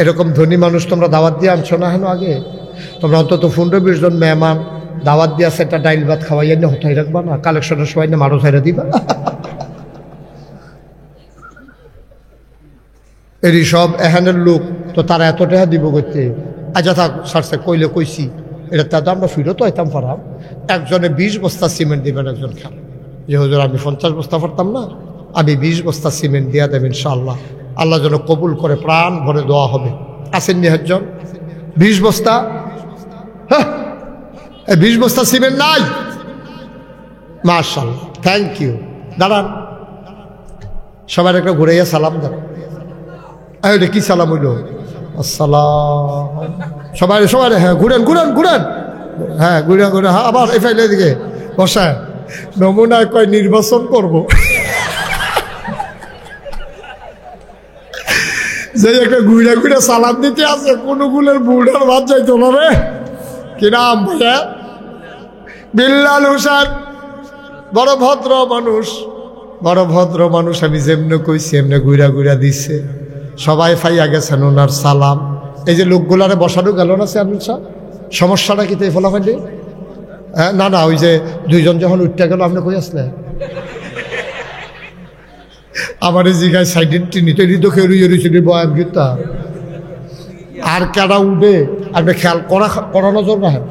এরকম ধনী মানুষ তোমরা দাওয়াত দিয়ে আনছো না হেন আগে তোমরা অন্তত 15-20 জন মেহমান দাওয়াত দিয়ে আছে একটা ডাইল ভাত খাওয়াইয়া নিয়ে হতাই রাখবা না কালেকশনের সবাই না মারো ছাইরা দিবা এরই সব এখানের লোক তো তারা এত টাকা দিব করতে আচ্ছা থাক সারছে কইলে কইছি এটা তো আমরা ফিরত হইতাম পারাম একজনে 20 বস্তা সিমেন্ট দিবেন একজন খান যে হুজুর আমি 50 বস্তা পারতাম না আমি 20 বস্তা সিমেন্ট দিয়া দেবেন ইনশাআল্লাহ আল্লাহ যেন কবুল করে প্রাণ ভরে দোয়া হবে আসেননি একজন 20 বস্তা হ্যাঁ 20 বস্তা সিমেন্ট নাই মাশাআল্লাহ থ্যাংক ইউ দাঁড়ান সবার একটা ঘুরাইয়া সালাম দেন এটা কি সালাম হইল আসসালাম সবাই সবাই হ্যাঁ ঘুরেন ঘুরেন ঘুরেন হ্যাঁ ঘুরেন ঘুরে হ্যাঁ আবার এই ফাইলে দিকে বসা নমুনায় কয় নির্বাচন করব যে একটা ঘুরে ঘুরে সালাম দিতে আছে কোন গুলের বুড়ার ভাত যাইতো না রে কি নাম ভাইয়া বিল্লাল হোসেন বড় ভদ্র মানুষ আমি যেমনে কইছি এমনি ঘুরা ঘুরা দিছে সবাই ফাইয়া গেছেন ওনার সালাম এই যে লোকগুলারে বসানো গেল না চেয়ারম্যান সাহেব সমস্যাটা কি তাই ফলা হয়নি হ্যাঁ না না ওই যে 2 জন যখন উঠতে গেল আপনি কই আসলেন আমার এই জায়গায় সাইডের টিনিতে হৃদয় রয়েছিল বয়াম গীতা আর কেডা উঠে আপনি খেয়াল করা নজর রাখেন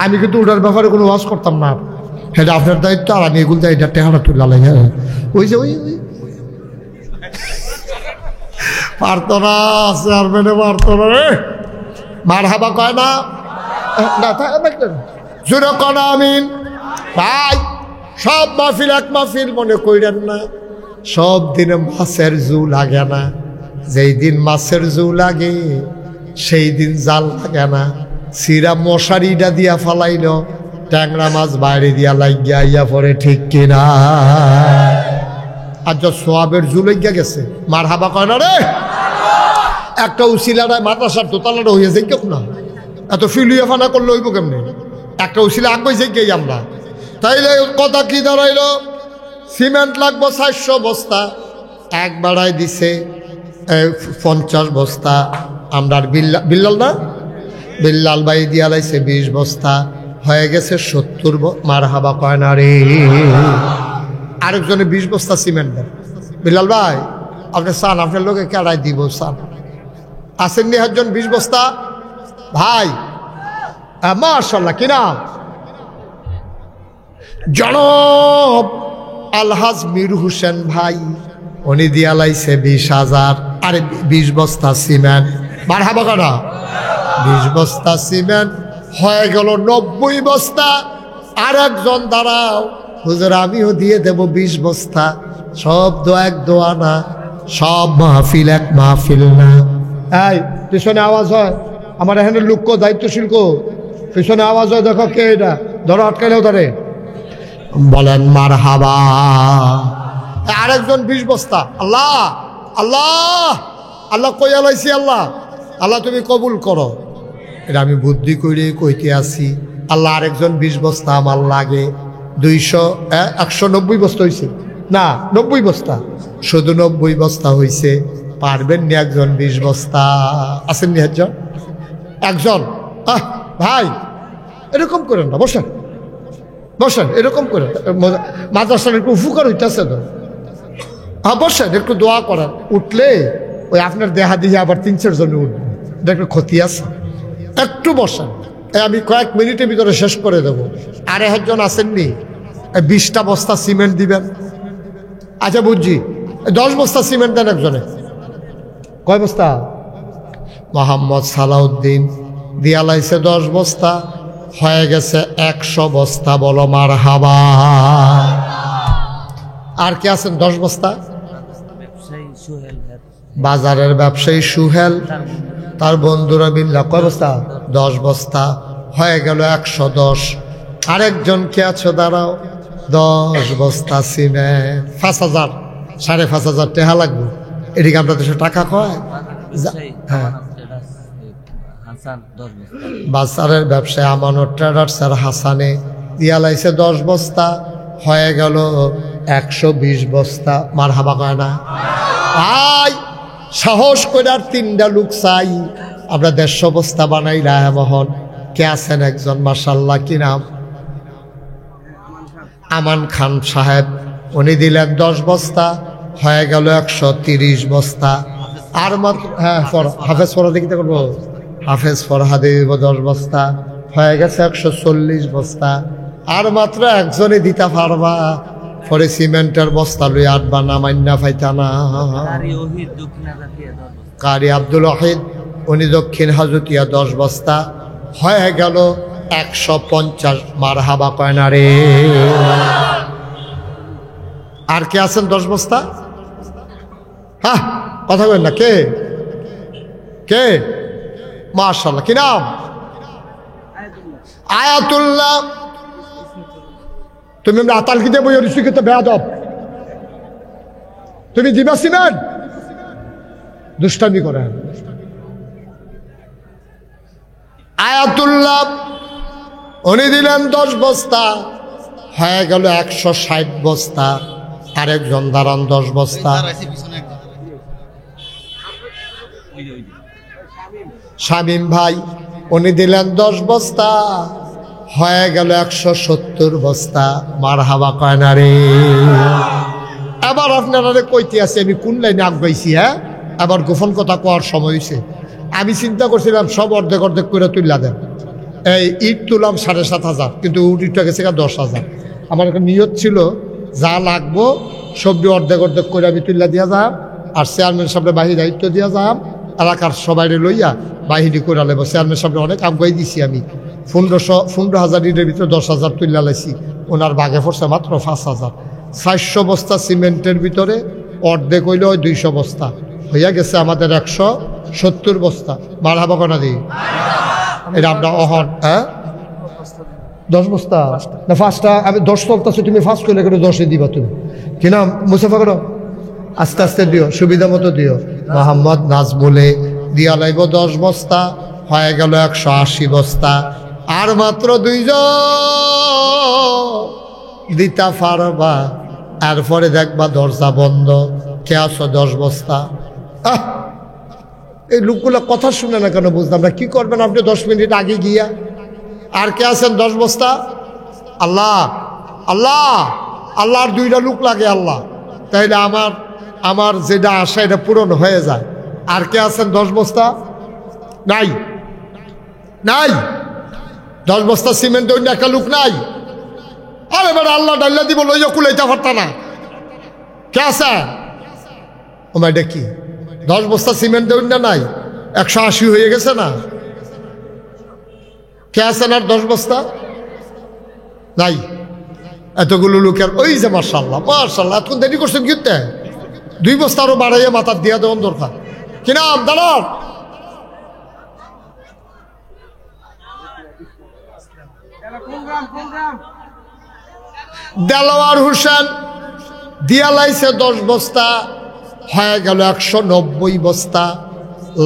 আমি কিন্তু ওটার ব্যাপারে কোনো ওয়াজ করতাম না এটা আপনার দায়িত্ব আর আমি এগুলো এটা টেহারা তুলে লাই হ্যাঁ ওই যে ওই পারতো না চেয়ারম্যানে পারতো না রে মার হাবা কয় না জুড়ে কনা আমিন ভাই সব মাহফিল এক মাহফিল মনে কইরেন না সব দিনে মাছের জু লাগে না যেই দিন মাছের জু লাগে সেই দিন জাল লাগে না সিরা মশারিটা দিয়া ফালাইল ট্যাংরা মাছ বাইরে দিয়া লাগিয়া ইয়া পরে ঠিক কিনা আর যা সোয়াবের জু লাগিয়া গেছে মার হাবা কয় না রে একটা উসিলাটায় মাদ্রাসার দোতলাটা হইয়া যাই কেউ না এত ফিলিয়া ফানা করলে হইব কেমনি একটা উসিলা আগে যাই আমরা তাইলে কথা কি দাঁড়াইল সিমেন্ট লাগবো 400 বস্তা এক বাড়াই দিছে 50 বস্তা আমরা বিল্লাল না বিল্লাল ভাই দিয়া লাইছে 20 বস্তা হয়ে গেছে 70 মার হাবা কয় না রে আরেকজনে 20 বস্তা সিমেন্ট দেন বিল্লাল ভাই আপনি চান আপনার লোকে কেড়াই দিব চান আসেননি একজন 20 বস্তা ভাই মাশাআল্লাহ কি নাম জনাব আলহাজ মীর হোসেন ভাই উনি দিয়া লাইছে 20,000 আরে 20 বস্তা সিমেন্ট মারহাবা করা 20 বস্তা সিমেন্ট হয়ে গেল 90 বস্তা আর একজন দাঁড়াও হুজুর আমিও দিয়ে দেব 20 বস্তা সব দোয়া না সব মাহফিল এক মাহফিল না এই পিছনে আওয়াজ হয় আমার এখানে লোক দায়িত্বশীল কো পিছনে আওয়াজ হয় দেখো কে এটা ধরো আটকাইলেও ধরে বলেন মারহাবা আরেকজন 20 বস্তা আল্লাহ আল্লাহ আল্লাহ কইয়া লাইছি আল্লাহ আল্লাহ তুমি কবুল করো এটা আমি বুদ্ধি করে কইতে আসি আল্লাহ আরেকজন 20 বস্তা আমার লাগে 190 বস্তা হয়েছে না 90 বস্তা শুধু 90 বস্তা হয়েছে পারবেন নি একজন 20 বস্তা আছেন নি একজন ভাই এরকম করেন না বসেন এরকম করে মাদ্রাসার একটু উপকার হইতেছে তো হ্যাঁ বসেন একটু দোয়া করেন উঠলে ওই আপনার দেহা দিয়ে আবার 3-4 জনে উঠবে এটা একটু ক্ষতি আছে একটু বসেন আমি কয়েক মিনিটের ভিতরে শেষ করে দেবো আর একজন আসেননি 20টা বস্তা সিমেন্ট দিবেন আচ্ছা বুঝছি 10 বস্তা সিমেন্ট দেন একজনে কয় বস্তা মোহাম্মদ সালাউদ্দিন দিয়া লাইছে 10 বস্তা হয়ে গেছে 100 বস্তা বলো মারহাবা আর কে আছেন 10 বস্তা বাজারের ব্যবসায়ী সুহেল তার বন্ধুরা মিল্লা কয় বস্তা 10 বস্তা হয়ে গেল 110 আরেকজন কে আছো দাঁড়াও 10 বস্তা সিমেন্ট 5000 5,500 টাকা লাগবে। এদিকে আমরা 200 টাকা কয়। হ্যাঁ, বাজারের ব্যবসায় আমানত ট্রেডার্স আর হাসানে দিয়া লাইছে 10 বস্তা, হয়ে গেল 120 বস্তা। মারহাবা কয় না? আই সাহস করে আর 3টা লোক চাই, আমরা 150 বস্তা বানাই। রায়মোহন কে আছেন একজন, মাশাআল্লাহ, কি নাম? আমান খান সাহেব। উনি দিলেন 10 বস্তা, হয়ে গেল 130 বস্তা। আর মাত্র হ্যাঁ হাফেজ ফরহাদে কি করবো, হাফেজ ফরহাদে দিব 10 বস্তা, হয়ে গেছে 140 বস্তা। আর মাত্র একজনে দিতে পারবা, পরে সিমেন্টের বস্তা লই আটবা না, মান্না ফাইতা না। কারি আব্দুল ওয়াহিদ, উনি দক্ষিণ হাজুতিয়া 10 বস্তা, হয়ে গেল 150। মারহাবা কয় না রে? আর কে আছেন 10 বস্তা? হ্যাঁ, কথা বলেন না। কে কে? মাশাআল্লাহ, কি নাম? আয়াতুল্লাহ। তুমি আতাল কি দেবো ঋষিকে বেয়াদব, তুমি দিবা সিমেন্ট? দুষ্টামি করে। আয়াতুল্লাহ উনি দিলেন 10 বস্তা, হয়ে গেল 160 বস্তা। আরেকজন দাঁড়ান 10 বস্তা। শামীম ভাই, উনি দিলেন 10 বস্তা, হয়ে গেল 170 বস্তা। মারহাবা কয় না রে? এবার আপনারা কইতে আছে আমি কোন লাইনে আগাইছি। হ্যাঁ, আবার গোপন কথা কোয়ার সময় হয়েছে। আমি চিন্তা করছিলাম সব অর্ধেক অর্ধেক করে তুললা দেন। এই ইট তুলাম 7,500, কিন্তু ইটটা গেছে 10,000। আমার একটা নিয়ত ছিল যা লাগবো সবজি অর্ধেক অর্ধেক করে আমি তুললা দিয়া যাম, আর চেয়ারম্যান সাহেবের বাহির দায়িত্ব দিয়া যাম, এলাকার সবাই লইয়া বাহিনী করে নেবো। চেয়ারম্যান সাহেবের অনেক আগুয়াই দিছি আমি। 15,000 ইটের ভিতরে 10,000 তুললা লাইছি, ওনার বাঘে পড়ছে মাত্র 5,000। 400 বস্তা সিমেন্টের ভিতরে অর্ধেক হইলে 200 বস্তা, হইয়া গেছে আমাদের 170 বস্তা। মারহাবা কনা দিই। এটা আমরা অহন। হ্যাঁ, 10 বস্তা না 5টা? আমি 10 চলতেছে, তুমি 5 করলে 10-এ দিবা তুমি। কি নাম? মুসাফা করো, আস্তে আস্তে দিও, সুবিধা মতো দিও। মোহাম্মদ নাজমুলে দিয়া লাইব 10 বস্তা, হয়ে গেল 180 বস্তা। আর মাত্র 2 জন দিতা পারবা, এরপরে দেখবা দরজা বন্ধ। কে আছো? 10 বস্তা। এই লোকগুলো কথা শুনে না কেন বুঝলাম না। কি করবেন আপনি 10 মিনিট আগে গিয়া? আর কে আছেন 10 বস্তা? আল্লাহ আল্লাহ আল্লাহর 2টা লোক লাগে আল্লাহ, তাইলে আমার যেটা আশা এটা পূরণ হয়ে যায়। আর কে আছেন 10 বস্তা? নাই নাই 10 বস্তা সিমেন্ট অন্য একটা লোক নাই। আর এবার আল্লাহ ডাল্লা দিব লইয়া কুলাইতে পারতা না। কে আছে? ও মাই কি 10 বস্তা সিমেন্ট অন্য নাই, 180 হয়ে গেছে না? কে আছেন আর 10 বস্তা? নাই। এতগুলো লোকের ওই যে মাশাআল্লাহ মাশাআল্লাহ, এতক্ষণ দেরি করছেন কিন্তু 2 বস্তা আরো বাড়াইয়া মাথার দিয়া দেওয়ান দরকার। কি নাম? দাঁড়ান। দেলোয়ার হোসেন দিয়া লাইছে 10 বস্তা, হয়ে গেল 190 বস্তা।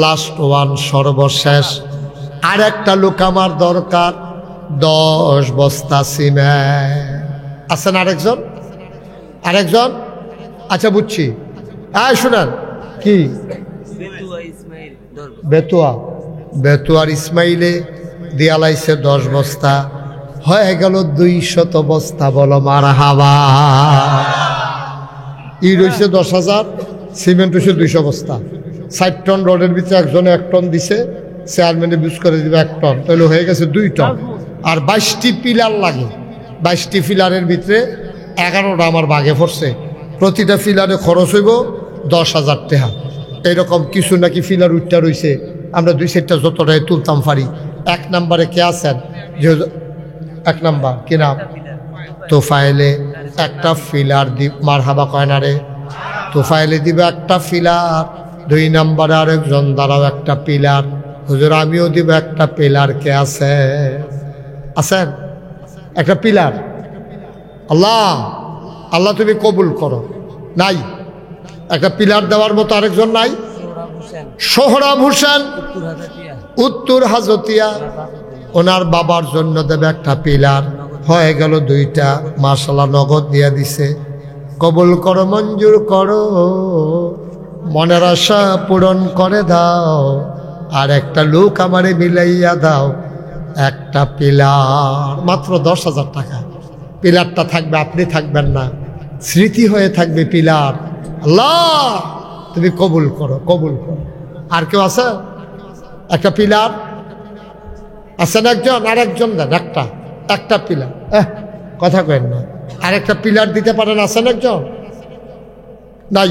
লাস্ট ওয়ান, সর্বশেষ। আর একটা লোক আমার দরকার, 10 বস্তা সিমেন্ট। আছেন আরেকজন? আরেকজন? আচ্ছা বুঝছি। শুনেন কি বেতুয়ার ইসমাইলে দিয়া লাইছে 10 বস্তা, হয়ে গেল 200 বস্তা। বলো মারহাবা। ইট হইছে 10,000, সিমেন্ট হইছে 200 বস্তা। 60 টন রডের ভিতরে একজনে 1 টন দিছে, চেয়ারম্যানে বুঝ করে দিবে 1 টন, তাহলে হয়ে গেছে 2 টন। আর 22টি পিলার লাগে, 22টি পিলারের ভিতরে 11টা আমার বাগে পড়ছে। প্রতিটা ফিলারে খরচ হইব 10,000 টাকা। এইরকম কিছু নাকি ফিলার উঠটা রয়েছে, আমরা 2-4টা যতটাই তুলতাম পারি। 1 নম্বরে কে আছেন? যে 1 নম্বর কি নাম? তোফায়েলে একটা ফিলার দিব। মারহাবা কয় না রে? তোফায়েলে দিবে একটা ফিলার। 2 নম্বরে আরেকজন দাঁড়াও একটা পিলার। হুজুর আমিও দিব একটা পিলার। কে আছে? আছেন? একটা পিলার। আল্লাহ আল্লাহ তুমি কবুল করো। নাই একটা পিলার দেওয়ার মতো আরেকজন নাই? সোহরাব হোসেন উত্তর হাজতিয়া, ওনার বাবার জন্য দেবে একটা পিলার, হয়ে গেল 2টা। মাশাআল্লাহ, নগদ দিয়ে দিছে। কবুল করো, মঞ্জুর করো, মনের আশা পূরণ করে দাও, আর একটা লোক আমারে মিলাইয়া দাও, একটা পিলার। মাত্র 10,000 টাকা। পিলারটা থাকবে, আপনি থাকবেন না, স্মৃতি হয়ে থাকবে পিলার। আল্লাহ তুমি কবুল করো, কবুল করো। আর কেউ আছে? একটা পিলার আছেন একজন, আর একজন দেন একটা পিলার। কথা কেন না, আর একটা পিলার দিতে পারেন? আছেন একজন? নাই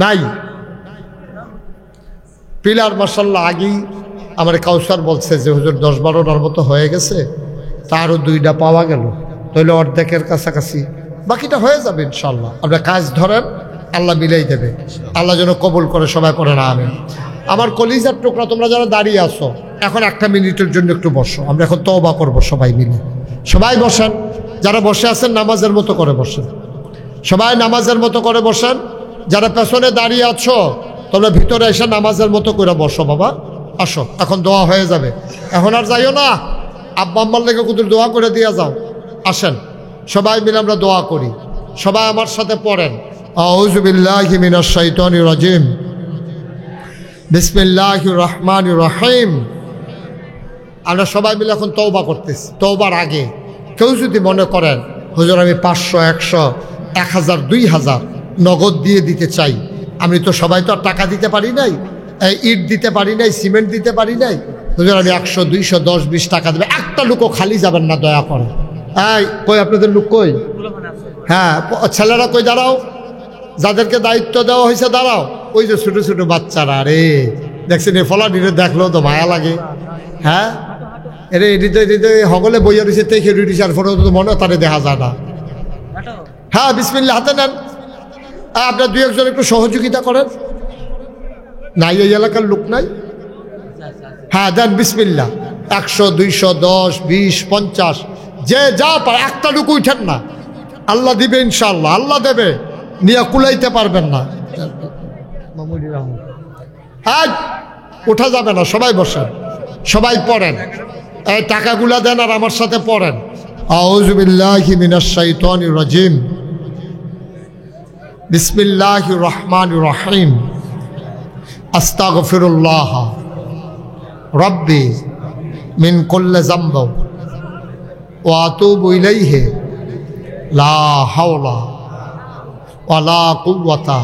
নাই পিলার। মাশাআল্লাহ, আগেই আমার কাউসার বলছে যে হুজুর 10-12টার মতো হয়ে গেছে, তারও 2টা পাওয়া গেল, তাহলে অর্ধেকের কাছাকাছি, বাকিটা হয়ে যাবে ইনশাল্লাহ। আপনার কাজ ধরেন, আল্লাহ মিলাই দেবে। আল্লাহ যেন কবুল করে, সবাই পড়ে না আমিন। আমার কলিজার টুকরা, তোমরা যারা দাঁড়িয়ে আছো, এখন 1 মিনিটের জন্য একটু বসো, আমরা এখন তওবা করব সবাই মিলে। সবাই বসেন, যারা বসে আছেন নামাজের মতো করে বসেন, সবাই নামাজের মতো করে বসেন। যারা পেছনে দাঁড়িয়ে আছো, তোমরা ভিতরে এসে নামাজের মতো করে বসো। বাবা আসো, এখন দোয়া হয়ে যাবে। এখন আর যাইও না, আব্বা আম্মার লেগে কুতুর দোয়া করে দিয়ে যাও। আসেন সবাই মিলে আমরা দোয়া করি। সবাই আমার সাথে পড়েন, আউযু বিল্লাহি মিনাশ শাইতানির রাজিম, বিসমিল্লাহির রহমানির রহিম। আমরা সবাই মিলে এখন তওবা করতেছি। তওবার আগে কেউ যদি মনে করেন হুজুর আমি 500, 100, 1000, 2000 নগদ দিয়ে দিতে চাই, আমি তো সবাই তো আর টাকা দিতে পারি নাই, ইট দিতে পারি নাই, সিমেন্ট দিতে পারি নাই, হুজুর আমি 100, 200, 10, 20 টাকা দেবে, একটা লোকও খালি যাবেন না দয়া করে। এই কই আপনাদের লোক কই? হ্যাঁ, ছেলেরা কই? দাঁড়াও, যাদেরকে দায়িত্ব দেওয়া হয়েছে দাঁড়াও। ওই যে ছোট ছোট বাচ্চারা, রে দেখছেন, এ ফলা নিরে দেখলেও তো মায়া লাগে। হ্যাঁ, এরে এদিকে হগলে বইয়া রয়েছে, তেখে রুটিস, আর ফটো তো মনে তারে দেখা যায় না। হ্যাঁ, বিসমিল্লাহ হাতে নেন। আপনার 2-1 জন একটু সহযোগিতা করেন। নাই এই এলাকার লোক নাই? হ্যাঁ দেন, বিসমিল্লাহ। 100, 200, 10, 20, 50, যে যা পারে, একটা লোক উঠেন না, আল্লাহ দিবে ইনশাআল্লাহ, আল্লাহ দেবে, নিয়ে কুলাইতে পারবেন না। হ্যাঁ, ওঠা যাবে না, সবাই বসেন, সবাই পড়েন, এই টাকাগুলা দেন আর আমার সাথে পড়েন। আউযু বিল্লাহি মিনাশ শাইতানির রাজিম, বিসমিল্লাহির রহমানির রহিম, আস্তাগফিরুল্লাহ রব্বি মিন কুল্লি যামব ওয়া আতুবু ইলাইহি, লা হাওলা ওয়ালা কুওয়াতা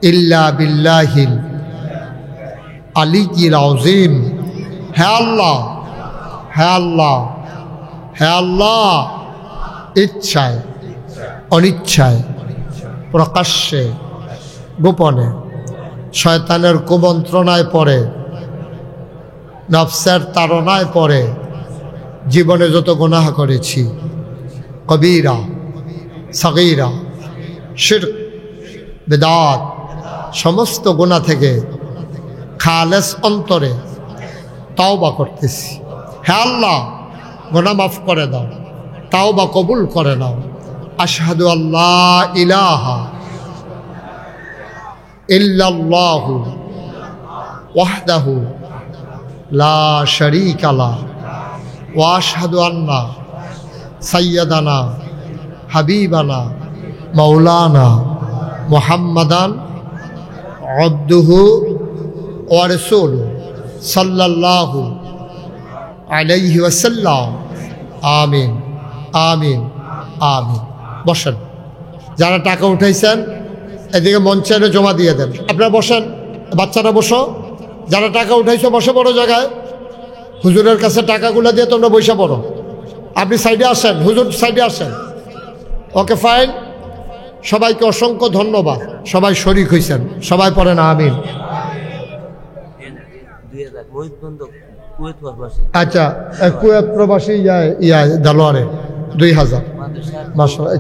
ইল্লা বিল্লাহিল আলিয়্যিল আযীম। হে আল্লাহ, হে আল্লাহ, হে আল্লাহ, ইচ্ছায় অনিচ্ছায়, প্রকাশ্যে গোপনে, শয়তানের কুমন্ত্রণায় পড়ে, নফসের তাড়নায় পড়ে জীবনে যত গুনাহ করেছি, কবীরা সগীরা, শিরক, বিদআত, সমস্ত গুনাহ থেকে খালেস অন্তরে তাওবা করতেছি। হে আল্লাহ, গুনাহ মাফ করে দাও, তাওবা কবুল করে নাও। আশহাদু আল্লা ইলাহা ইল্লাল্লাহু ওয়াহদাহু লা শারীকা লাহু ওয়া আশহাদু আন্না সাইয়্যিদানা হাবিবানা মাওলানা মুহাম্মাদান আবদুহু ওয়া রাসূলুহু সাল্লাল্লাহু আলাইহি ওয়াসাল্লাম। আমিন, আমিন, আমিন। বসেন, যারা টাকা উঠাইছেন এদিকে মঞ্চে এনে জমা দিয়ে দেন। আপনারা বসেন, বাচ্চারা বসো, যারা টাকা উঠাইছো বসে বড় জায়গায়, হুজুরের কাছে টাকাগুলো দিয়ে তোমরা বসে পড়ো। আপনি সাইডে আসেন, হুজুর সাইডে আসেন। ওকে, ফাইন। সবাইকে অসংখ্য ধন্যবাদ, সবাই শরীক হয়েছেন, সবাই পড়েন আমিন। আচ্ছা, কুয়েত প্রবাসী ইয়া দালোয়ারে 2000 মাশাআল্লাহ।